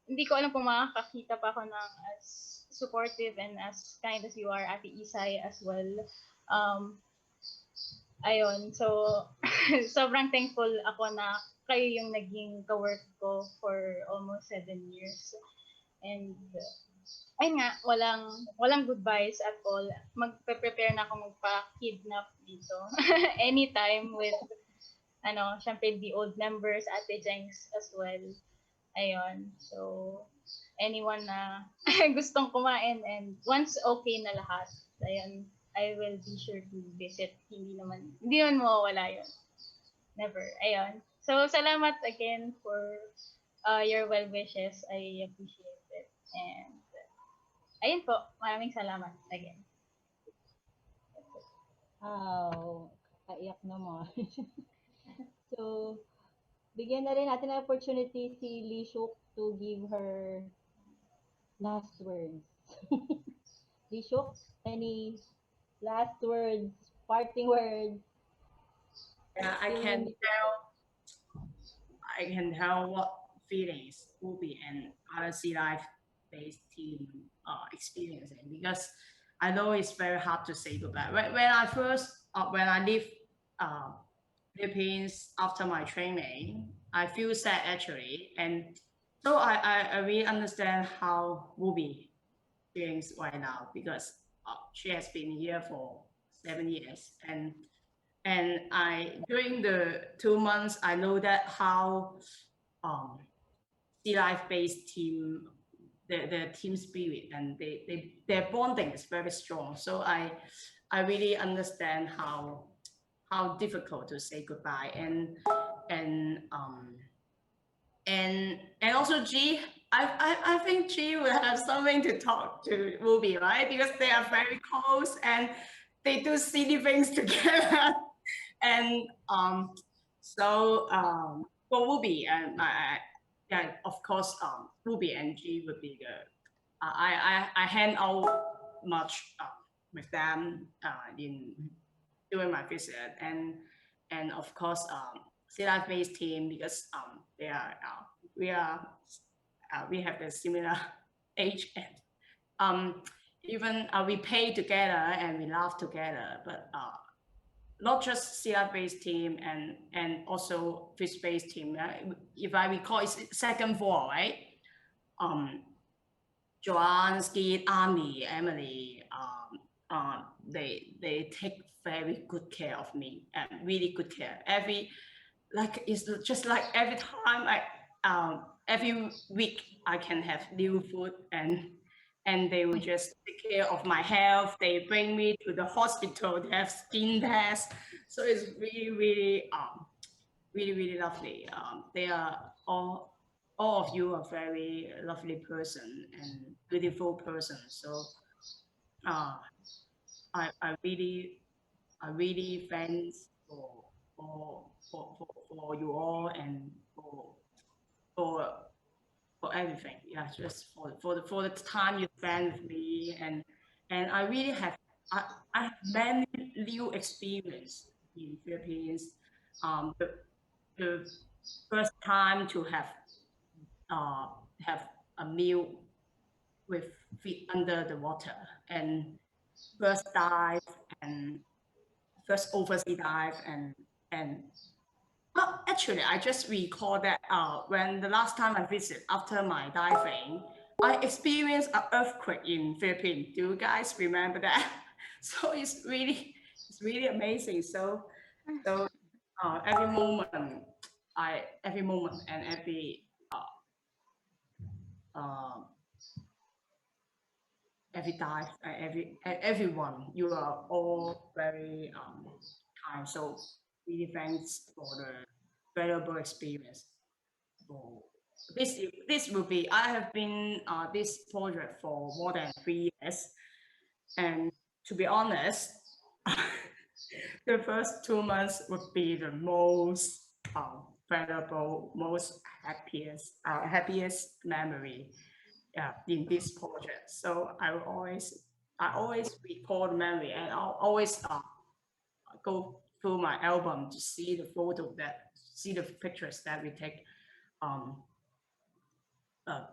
Speaker 18: Hindi ko alam kung makakakita pa ako ng as supportive and as kind as you are, Ate Isay, as well. Um, ayun, so sobrang thankful ako na kayo yung naging ka-work ko for almost 7 years. And ayun nga, walang goodbyes at all. Magpe-prepare na ako magpa-kidnap dito. Anytime with syempre the old members, Ate Jengs as well. Ayun. So, anyone na gustong kumain and once okay na lahat, ayun, I will be sure to visit. Hindi naman mawawala yun. Never. Ayun. So, salamat again for your well wishes. I appreciate it. And, ayun po. Maraming salamat again.
Speaker 1: Wow, kaiyak naman. So, bigyan na rin natin ng opportunity si Licheuk to give her last words. Licheuk, any last words, parting words?
Speaker 6: Yeah, I can tell what feelings Ubi and RC Life based team are experiencing because I know it's very hard to say goodbye. When I first when I leave uh, Philippines after my training, I feel sad actually, and so I really understand how Ubi feelings right now because she has been here for 7 years and I during the 2 months I know that how um, sea life based team the team spirit and their bonding is very strong. So I really understand how difficult to say goodbye and um and also G I think G will have something to talk to Ruby, right? Because they are very close and they do silly things together. And for Ruby and yeah, of course Ruby and G would be the I hang out much with them in during my visit and of course CELAC based team because they are we are we have the similar age and even we pay together and we laugh together, but not just CR based team and also fish based team. If I recall, it's second floor, right? Joanne, Skid, Army, Emily, they take very good care of me and really good care. It's just like every time every week I can have new food and they will just take care of my health. They bring me to the hospital. They have skin tests, so it's really lovely. They are all of you are very lovely person and beautiful person. So I really thanks for you all and for for everything. Yeah, just for the time you spend with me and I really I have many new experience in Philippines. The, the first time to have a meal with feet under the water and first dive and first overseas dive and well, actually, I just recall that when the last time I visited after my diving, I experienced an earthquake in Philippines. Do you guys remember that? So it's really amazing. So every moment, every moment and uh, every dive, everyone, you are all very kind. So really thanks for the valuable experience. So this will be I have been this project for more than 3 years, and to be honest, the first 2 months would be the most valuable, most happiest memory in this project. So I will always I always recall the memory, and I'll always go through my album to see the see the pictures that we take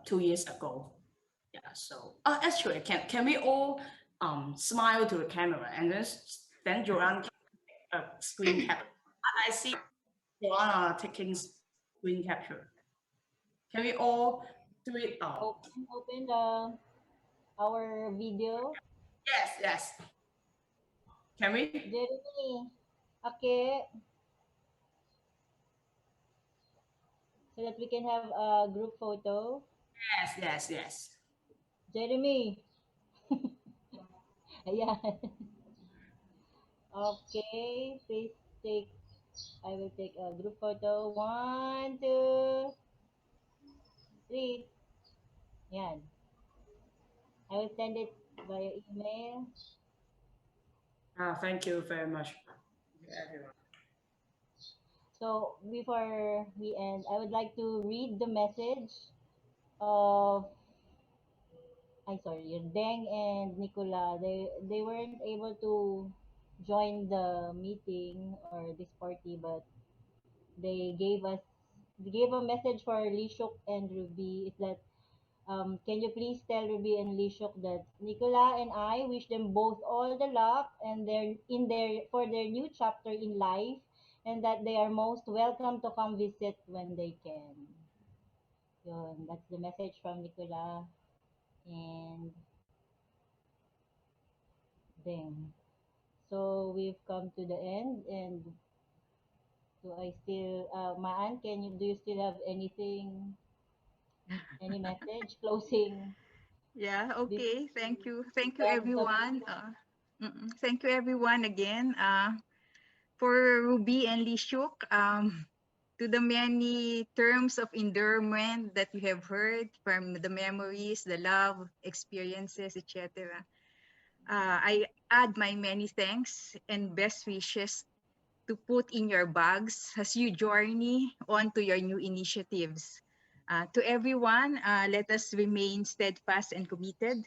Speaker 6: 2 years ago. Yeah. So actually, can we all smile to the camera and then Joanne can take a screen capture? I see Joanna taking screen capture. Can we all do it?
Speaker 1: Open our video.
Speaker 6: Yes. Can we?
Speaker 1: Jeremy, okay, so that we can have a group photo.
Speaker 6: Yes.
Speaker 1: Jeremy. Ayan. Okay, please take, I will take a group photo. 1, 2, 3. Yan. I will send it via email.
Speaker 6: Thank you very much, everyone.
Speaker 1: So before we end, I would like to read the message of, I'm sorry, Deng and Nicola. They weren't able to join the meeting or this party, but they gave a message for Licheuk and Ruby. Is that can you please tell Ruby and Licheuk that Nicola and I wish them both all the luck and for their new chapter in life, and that they are most welcome to come visit when they can. Yun, that's the message from Nicola and Deng. So we've come to the end, and do I still, Maan, do you still have anything, any message, closing?
Speaker 5: Yeah, okay. Thank you. Thank you,
Speaker 1: End of
Speaker 5: everyone. Thank you, everyone, again. For Ruby and Licheuk, to the many terms of endearment that you have heard from the memories, the love, experiences, etc. I add my many thanks and best wishes to put in your bags as you journey on to your new initiatives. To everyone, let us remain steadfast and committed.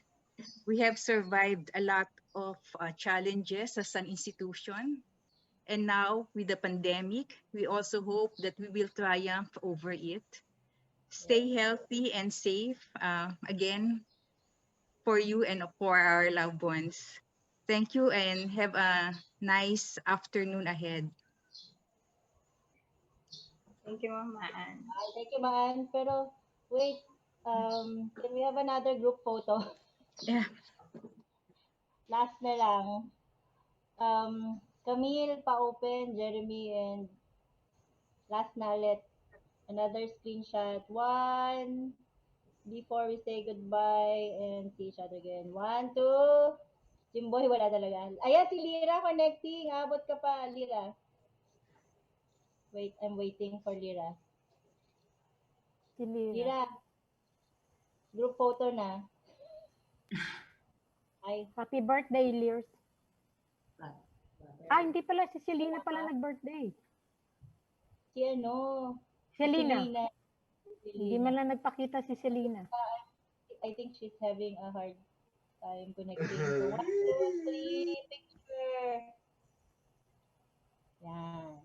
Speaker 5: We have survived a lot of challenges as an institution. And now, with the pandemic, we also hope that we will triumph over it. Stay healthy and safe, again, for you and for our loved ones. Thank you and have a nice afternoon ahead.
Speaker 18: Thank you, Ma'am.
Speaker 1: Thank you, Maan. Pero, wait, can we have another group photo?
Speaker 5: Yeah.
Speaker 1: Last na lang. Camille, pa-open, Jeremy, and last na ulit. Another screenshot. One, before we say goodbye and see each other again. 1, 2. Jimboy, wala talaga. Ayan, si Lira connecting. Abot ka pa, Lira. Wait, I'm waiting for Lira.
Speaker 11: Si Lira.
Speaker 1: Lira, group photo na. Ay.
Speaker 11: Happy birthday, Lears. Hindi pala. Si Selena pala nag-birthday.
Speaker 1: Si ano?
Speaker 11: Selena.
Speaker 1: Selena.
Speaker 11: Hindi man lang nagpakita si Selena.
Speaker 1: I think she's having a hard time connecting. So, 1, 2, 3, picture. Yan.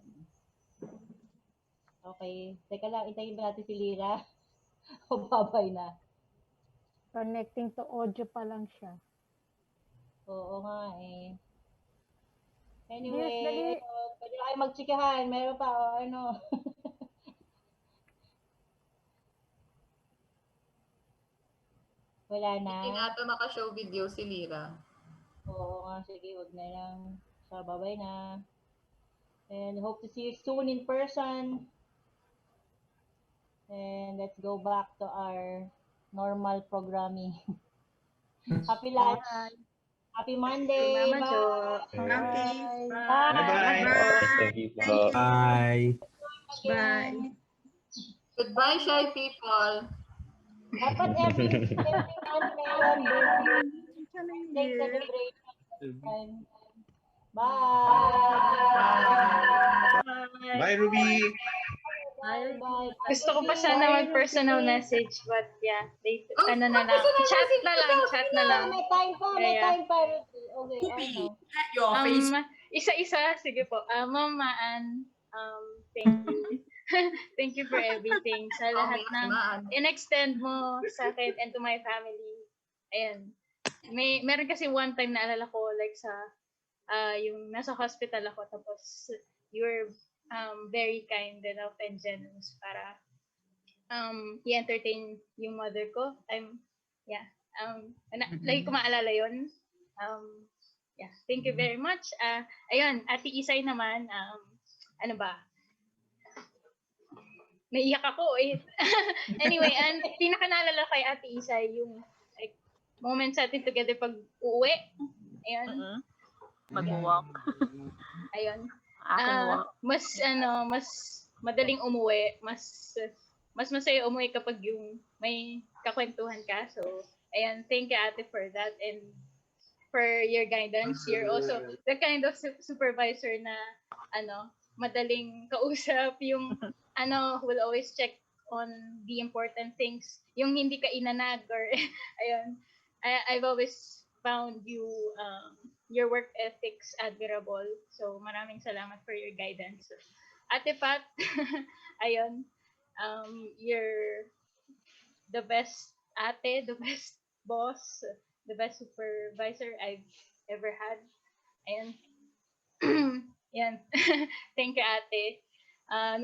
Speaker 1: Okay. Teka lang, itayin ba natin si Lira? O babay na?
Speaker 11: Connecting to audio pa lang siya.
Speaker 1: Oo nga eh.
Speaker 11: Lears,
Speaker 1: Anyway,
Speaker 11: dali.
Speaker 1: pwede na kayo magtsikahan. Meron pa o ano. Wala na.
Speaker 2: Hindi nga ito naka-show video si Lira.
Speaker 1: Oo nga, sige, wag na lang. So, bye-bye na. And hope to see you soon in person. And let's go back to our normal programming. Happy lunch.
Speaker 11: Bye.
Speaker 1: Happy Monday.
Speaker 18: Mama
Speaker 1: Bye.
Speaker 18: Jo.
Speaker 5: Okay.
Speaker 1: Bye.
Speaker 16: Thank you po.
Speaker 5: Thank you.
Speaker 22: Bye.
Speaker 5: Bye.
Speaker 2: Goodbye, shy people.
Speaker 1: Dapat every month meron birthday celebration. Bye.
Speaker 7: Bye, Ruby.
Speaker 1: Bye, bye.
Speaker 18: Gusto ko pa
Speaker 1: Maybe,
Speaker 18: sana
Speaker 1: you know,
Speaker 18: mag-personal
Speaker 1: today,
Speaker 18: message, but yeah, they,
Speaker 2: Oh,
Speaker 18: ano na lang,
Speaker 2: personal
Speaker 18: chat
Speaker 2: message
Speaker 18: na
Speaker 2: na
Speaker 18: lang,
Speaker 2: daw.
Speaker 18: chat
Speaker 2: Sige
Speaker 18: na
Speaker 2: na.
Speaker 18: lang.
Speaker 1: may
Speaker 18: Yeah.
Speaker 1: time pa. Okay, I
Speaker 6: Ruby,
Speaker 1: know.
Speaker 6: at your face.
Speaker 18: Isa-isa, sige po. Ma'am Maan, thank you. Thank you for everything. Sa lahat ng in-extend mo sa akin and to my family. Ayan. Meron kasi one time na alala ko, like sa, yung nasa hospital ako, tapos you were very kind enough and generous para i-entertain yung mother ko. Lagi ko maalala yun. Yeah, thank you very much. Ayun, Ate Isay naman, ano ba? Naiyak ako eh. Anyway, ang pinaka naalala kay Ate Isay, yung like, moments natin together pag uuwi. Ayun.
Speaker 3: Mag-walk.
Speaker 18: Ayun.
Speaker 3: Aking walk.
Speaker 18: Mas madaling umuwi, mas masaya umuwi kapag yung may kakwentuhan ka. So, ayan, thank you Ate for that and for your guidance. You're also the kind of supervisor na madaling kausap, yung will always check on the important things, yung hindi ka inanag or ayun. I've always found you your work ethics admirable. So maraming salamat for your guidance. Ate Pat, ayun. You're the best ate, the best boss, the best supervisor I've ever had. Ayun. Yan. Thank you, ate.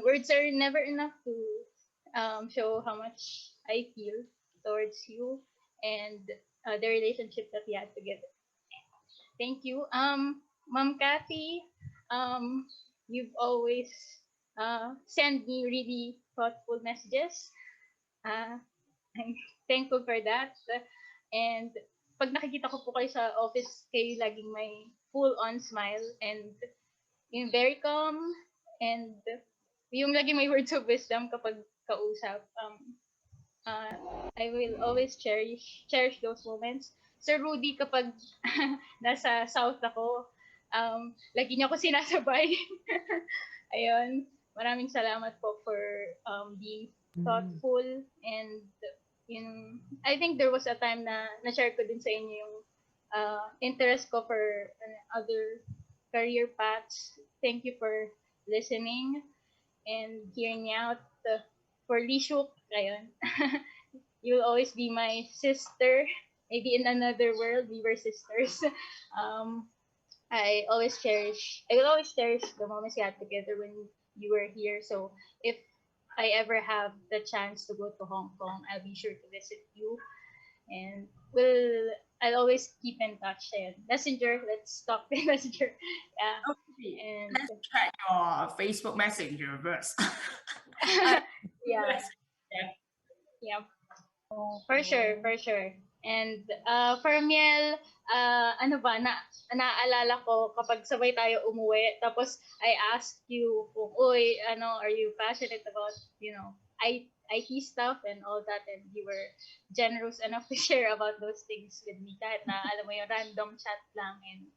Speaker 18: Words are never enough to show how much I feel towards you and the relationship that we had together. Thank you. Ma'am Kathy, you've always sent me really thoughtful messages. I'm thankful for that. And pag nakikita ko po kayo sa office, kayo laging may full-on smile and yung very calm and yung laging may words of wisdom kapag kausap. I will always cherish those moments. Sir Rudy, kapag nasa South ako, lagi niya ako sinasabay. Ayun. Maraming salamat po for being thoughtful and I think there was a time na na-share ko din sa inyo yung interest ko for other career paths. Thank you for listening and hearing me out. For Licheuk, ayun. You'll always be my sister. Maybe in another world, we were sisters. I will always cherish the moments we had together when you were here. So if I ever have the chance to go to Hong Kong, I'll be sure to visit you. And I'll always keep in touch. And Messenger, let's talk in Messenger. Yeah.
Speaker 6: Okay.
Speaker 18: And
Speaker 6: let's check your Facebook Messenger first.
Speaker 18: yeah. Yeah. For sure. And for Miel, naaalala ko kapag sabay tayo umuwi, tapos I asked you kung, are you passionate about, IT stuff and all that, and you were generous enough to share about those things with me, kahit na, alam mo yung random chat lang and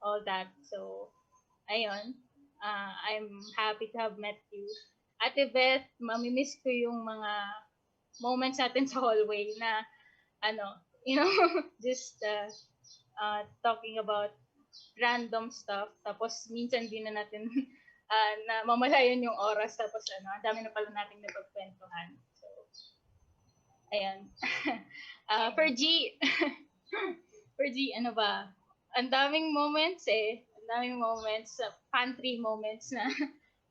Speaker 18: all that. So, ayun, I'm happy to have met you. Ate Beth, mamimiss ko yung mga moments natin sa hallway na just talking about random stuff, tapos minsan din na natin na mamalayan yung oras, tapos ang dami na pala nating napagkwentuhan. So, ayan. For G, ano ba? Ang daming moments pantry moments na,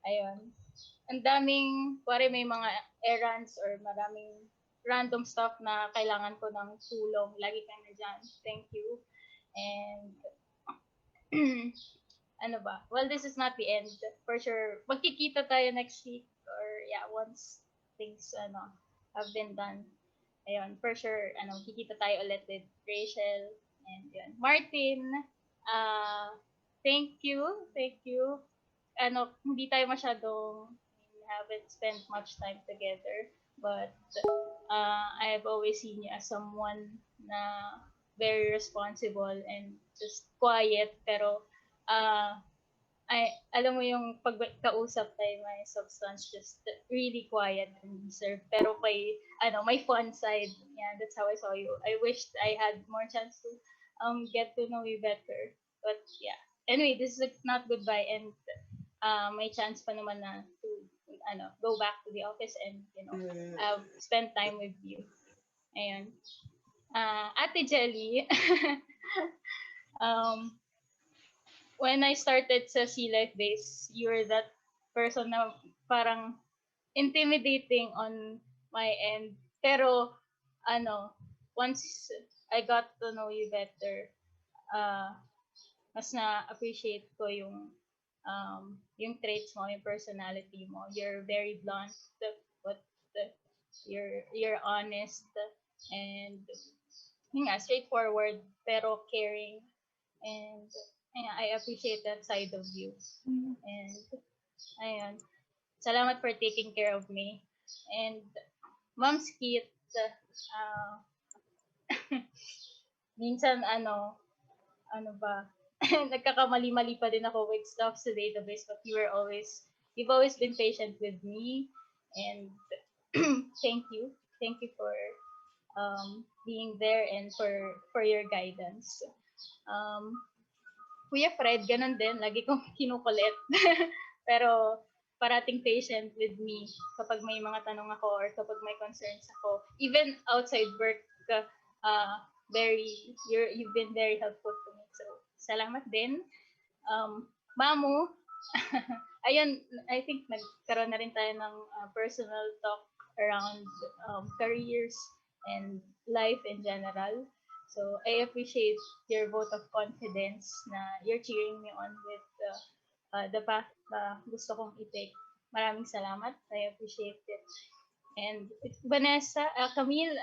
Speaker 18: ayun. Ang daming, pare may mga errands or maraming random stuff na kailangan ko ng tulong. Lagi kang nandyan. Thank you. And, ano ba? Well, this is not the end. For sure, magkikita tayo next week or once things have been done. Ayun, for sure, kikita tayo ulit with Rachel and yun. Martin, thank you. Hindi tayo masyadong haven't spent much time together, but I've always seen you as someone na very responsible and just quiet, pero alam mo yung pagkausap kay my substance, just really quiet and reserved. Pero kay, my fun side, yeah, that's how I saw you. I wished I had more chance to get to know you better. But yeah. Anyway, this is not goodbye, and may chance pa naman na to go back to the office and spend time with you. Ayun. Ate Jelly, when I started sa Sea Life Base, you were that person na parang intimidating on my end. Pero, once I got to know you better, mas na-appreciate ko yung traits mo, yung personality mo. You're very blunt, but you're honest, and straightforward, pero caring. And I appreciate that side of you. And ayun, salamat for taking care of me. And Mom's Kit, minsan ano ba, nagkakamali-mali pa din ako with stuff sa database, but you've always been patient with me, and thank you. Thank you for being there and for your guidance. Kuya Fred, ganun din. Lagi kong kinukulit. Pero parating patient with me kapag may mga tanong ako or kapag may concerns ako. Even outside work, you've been very helpful to me. So, salamat din. Mamu, ayun, I think nagkaroon na rin tayo ng personal talk around careers and life in general. So, I appreciate your vote of confidence na you're cheering me on with the path na gusto kong i-take. Maraming salamat. I appreciate it. And Vanessa, Camille,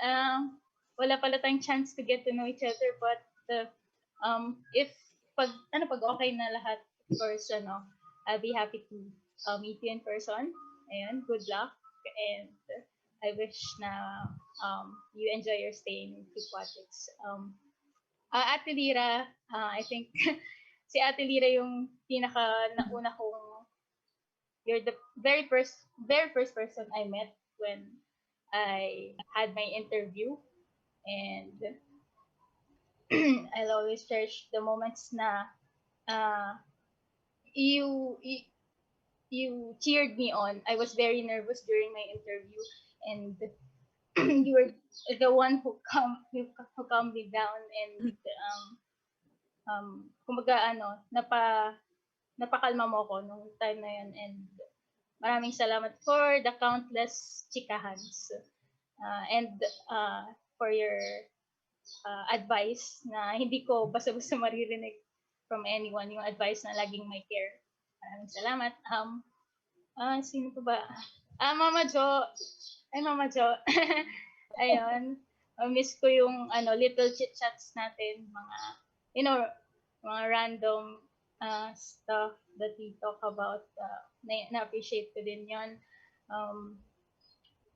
Speaker 18: wala pala tayong chance to get to know each other, but if pag okay na lahat, of course, I'll be happy to meet you in person. Ayun, good luck. And I wish na you enjoy your stay in Aquatics. Ate Lira, I think si Ate Lira yung nauna kong, you're the very first person I met when I had my interview, and I'll always cherish the moments na you cheered me on. I was very nervous during my interview, and you were the one who calmed me down, and kumbaga napakalma mo ko nung time na yun, and maraming salamat for the countless chikahans, and for your advice na hindi ko basta-basta maririnig from anyone, yung advice na laging may care. Maraming salamat. Sino pa ba? Mama Jo. Ay, Mama Jo. Ayun. Miss ko yung little chit-chats natin, mga random stuff that we talk about. Na-appreciate ko din yun.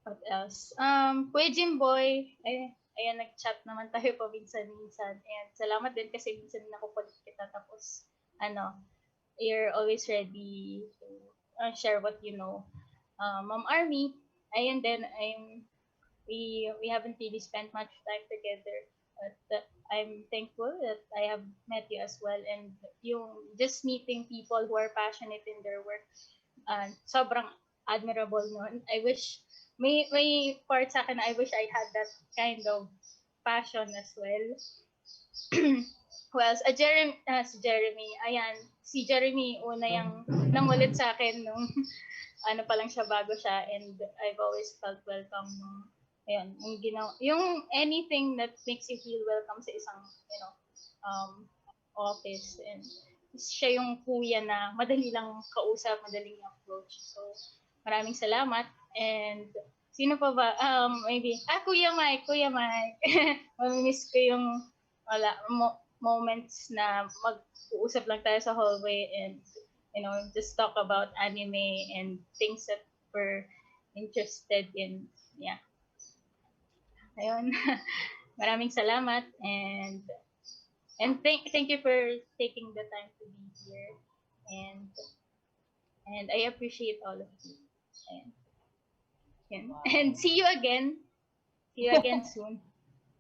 Speaker 18: What else? Kuya Jimboy, ayan, nag-chat naman tayo paminsan-minsan. And salamat din kasi minsan nakukulit kita, tapos you're always ready to share what you know. Ma'am Army, ayun din, we haven't really spent much time together, but I'm thankful that I have met you as well, and yung just meeting people who are passionate in their work, sobrang admirable nun. I wish may part sa akin na I wish I had that kind of passion as well. Well, si Jeremy, ayan, si Jeremy una yung nangulit sa akin nung pa lang siya, bago siya, and I've always felt welcome nung ayun, yung anything that makes you feel welcome sa isang office, and siya yung kuya na madali lang kausap, madaling approach. So maraming salamat. And sino pa ba? Maybe Kuya Mike. Mamimiss ko yung moments na mag-uusap lang tayo sa hallway and just talk about anime and things that we're interested in. Yeah. Ayun. Maraming salamat, and thank you for taking the time to be here. and I appreciate all of you. And, and see you again. See you again soon.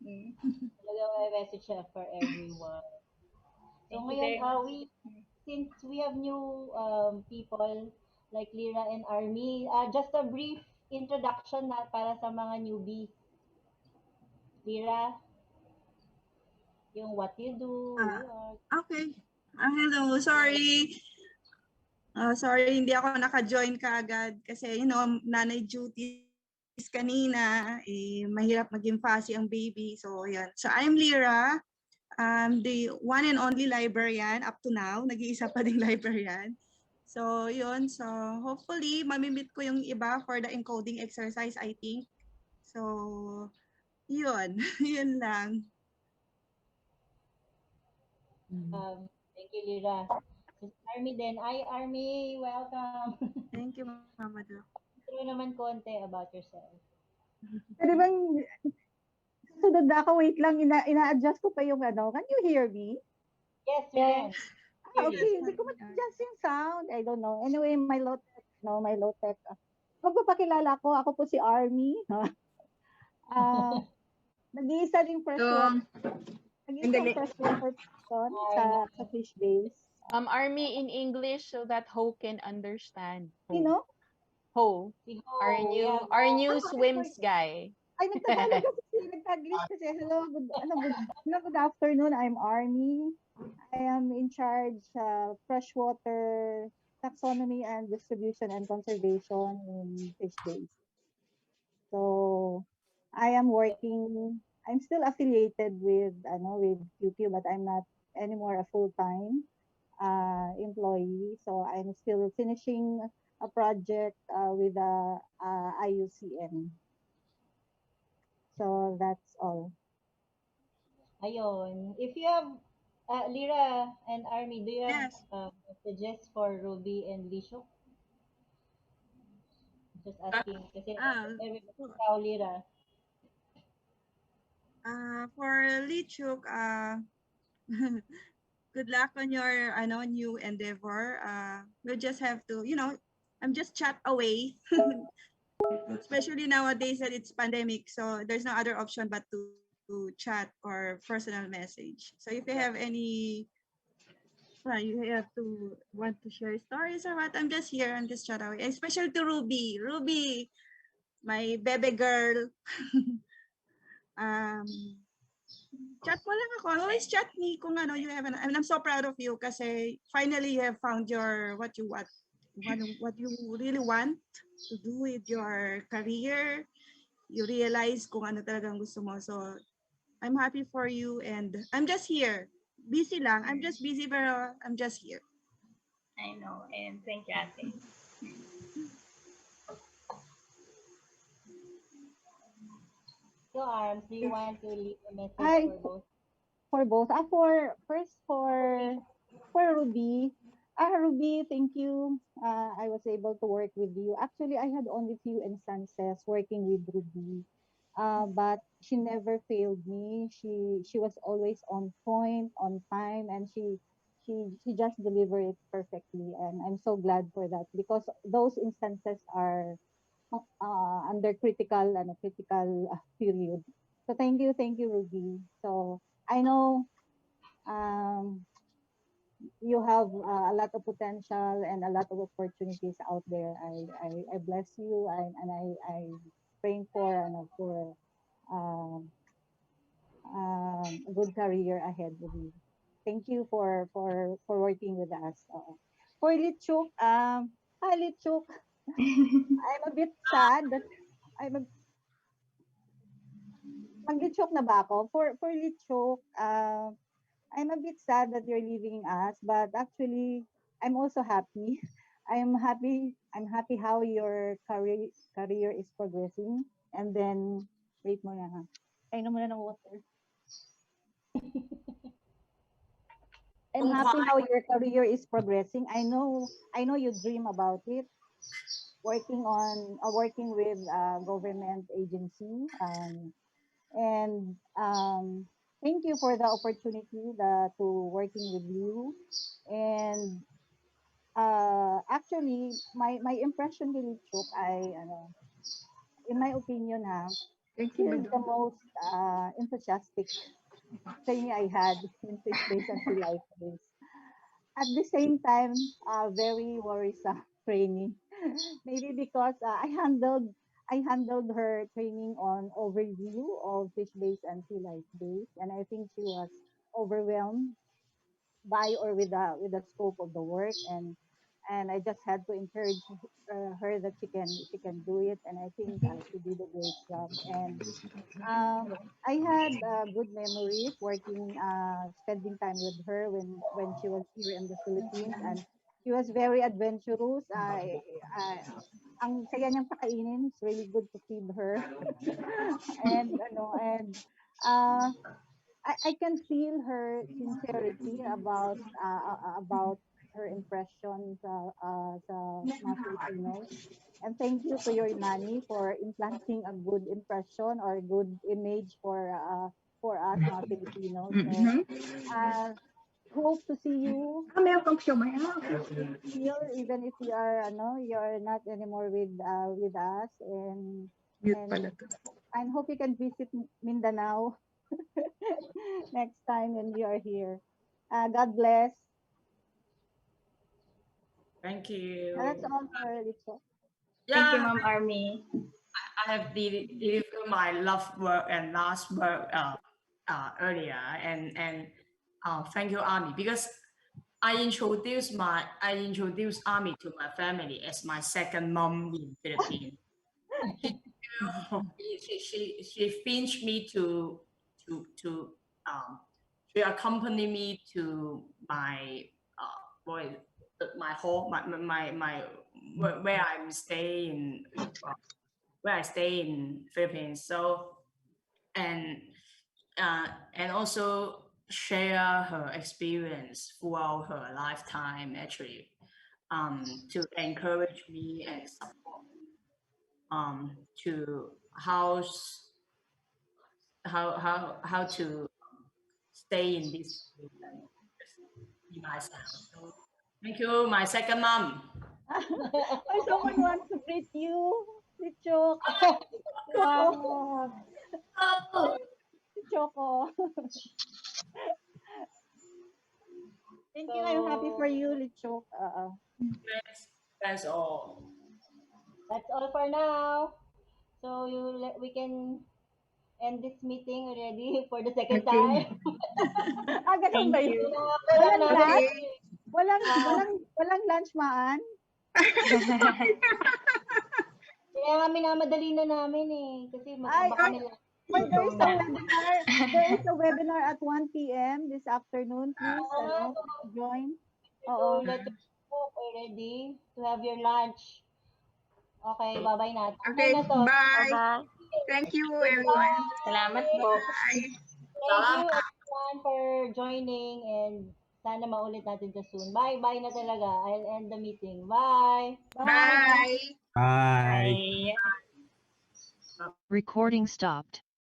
Speaker 18: Mm.
Speaker 1: Talaga may message siya for everyone. So
Speaker 18: Thank you
Speaker 1: ngayon,
Speaker 18: very much.
Speaker 1: since we have new people like Lira and Army, just a brief introduction na para sa mga newbies. Lira, yung what you do, who you are.
Speaker 9: Okay. Hello, sorry. Sorry, hindi ako naka-join kaagad kasi, nanay duties kanina, mahirap maging fussy ang baby. So, ayan. So, I'm Lira. I'm the one and only librarian up to now. Nag-iisa pa ding librarian. So, yun. So, hopefully, mamimit ko yung iba for the encoding exercise, I think. So, yun. Yun lang.
Speaker 1: Thank you, Lira. Army din. Hi, Army. Welcome.
Speaker 9: Thank you, Mama Do.
Speaker 1: Intro naman konti about yourself.
Speaker 10: Pwede bang susunod na ako? Wait lang, ina-adjust ko pa yung ano. Can you hear me?
Speaker 1: Yes, we can.
Speaker 10: Okay, hindi ko ma-adjust yung sound. I don't know. Anyway, my low tech. Magpapakilala ko. Ako po si Army. Nag-iisa ring freshwater. Nag-iisa freshwater person sa fish base.
Speaker 12: Army in English so that Ho can understand.
Speaker 10: Sino?
Speaker 12: Ho. Our new swims guy.
Speaker 10: Ay, nagtagalog kasi. Nagtaglish kasi. Hello, good afternoon. I'm Army. I am in charge sa freshwater taxonomy and distribution and conservation in fish base. So, I'm still affiliated with QQ, but I'm not anymore a full-time employee. So, I'm still finishing a project with the IUCN. So, that's all.
Speaker 1: Ayun. If you have, Lira and Army, do you have messages for Ruby and Licheuk? Just asking. Kasi everybody ikaw, Lira.
Speaker 9: For Licheuk, good luck on your new endeavor. We'll just have to, I'm just chat away. Especially nowadays that it's pandemic, so there's no other option but to chat or personal message. So if you have any, you have to want to share stories or what, I'm just here. I'm just chat away. Especially to Ruby. Ruby, my baby girl. Chat mo lang ako. Always chat me kung you have and I'm so proud of you kasi finally you have found what you really want to do with your career. You realize kung ano talagang gusto mo. So I'm happy for you and I'm just here. Busy lang. I'm just busy pero I'm just here.
Speaker 18: I know, and thank you, Ate.
Speaker 1: So, Arms, do you want to leave a message for both?
Speaker 10: For both. For Ruby. Ruby, thank you. I was able to work with you. Actually, I had only few instances working with Ruby. But she never failed me. She was always on point, on time, and she just delivered it perfectly. And I'm so glad for that because those instances are under critical period. So thank you, Ruby. So I know you have a lot of potential and a lot of opportunities out there. I bless you and I praying for a good career ahead of you. Thank you for working with us. For Licheuk, hi Licheuk. I'm a bit sad that mag-Licheuk na ba ako? For Licheuk, I'm a bit sad that you're leaving us, but actually, I'm also happy. I'm happy how your career is progressing. And then, wait mo na ha. Kainom mo na ng water. I'm happy how your career is progressing. I know you dream about it. Working with a government agency. And thank you for the opportunity to working with you. And actually, my impression with Licheuk, in my opinion, she is the most enthusiastic trainee I had in fish base and sea life base. At the same time, very worrisome trainee. Maybe because I handled her training on overview of fish base and sea life base, and I think she was overwhelmed by or with the scope of the work, and I just had to encourage her that she can do it, and I think she did a great job. And I had good memories working, spending time with her when she was here in the Philippines, and she was very adventurous. Ang saya niyang pakainin. It's really good to feed her. And I can feel her sincerity about her impressions sa mga Filipinos. And thank you to your nanny for implanting a good impression or good image for us mga Filipinos. So hope to see you here, even if you are not anymore with us, and hope you can visit Mindanao next time when you are here. God bless.
Speaker 6: Thank you.
Speaker 10: That's all for Licheuk.
Speaker 18: Thank you,
Speaker 6: Yeah,
Speaker 18: Mom Army.
Speaker 6: I have delivered my love word and last word earlier, and thank you, Army, because I introduced Army to my family as my second mom in Philippines. She finished me to she accompanied me to my boy my home my where I'm staying where I stay in Philippines. So and and also share her experience throughout her lifetime actually to encourage me and support to how to stay in this place and just be myself. So thank you, my second mom.
Speaker 10: Or someone wants to greet you, Licheuk. Choco. Choco. Thank you. I'm happy for you, Licheuk.
Speaker 6: That's all.
Speaker 1: That's all for now. So we can end this meeting already for the second time.
Speaker 10: Ganun ba
Speaker 18: Thank
Speaker 10: yun?
Speaker 18: you.
Speaker 10: Walang
Speaker 1: namin.
Speaker 10: lunch? Walang lunch, Maan?
Speaker 1: Kaya nga minamadali na namin eh. Kasi baka may
Speaker 10: But there is a
Speaker 18: na.
Speaker 10: webinar. There is a webinar at 1 p.m. this afternoon. Please join.
Speaker 1: to let you cook already to have your lunch. Okay, bye-bye na.
Speaker 5: Okay,
Speaker 1: Na to.
Speaker 5: bye.
Speaker 3: Bye-bye.
Speaker 5: Thank you, everyone.
Speaker 18: Salamat po.
Speaker 5: Bye.
Speaker 1: Thank you everyone for joining, and sana maulit natin siya soon. Bye-bye na talaga. I'll end the meeting. Bye.
Speaker 5: Bye.
Speaker 22: Bye.
Speaker 18: Bye.
Speaker 14: Recording stopped.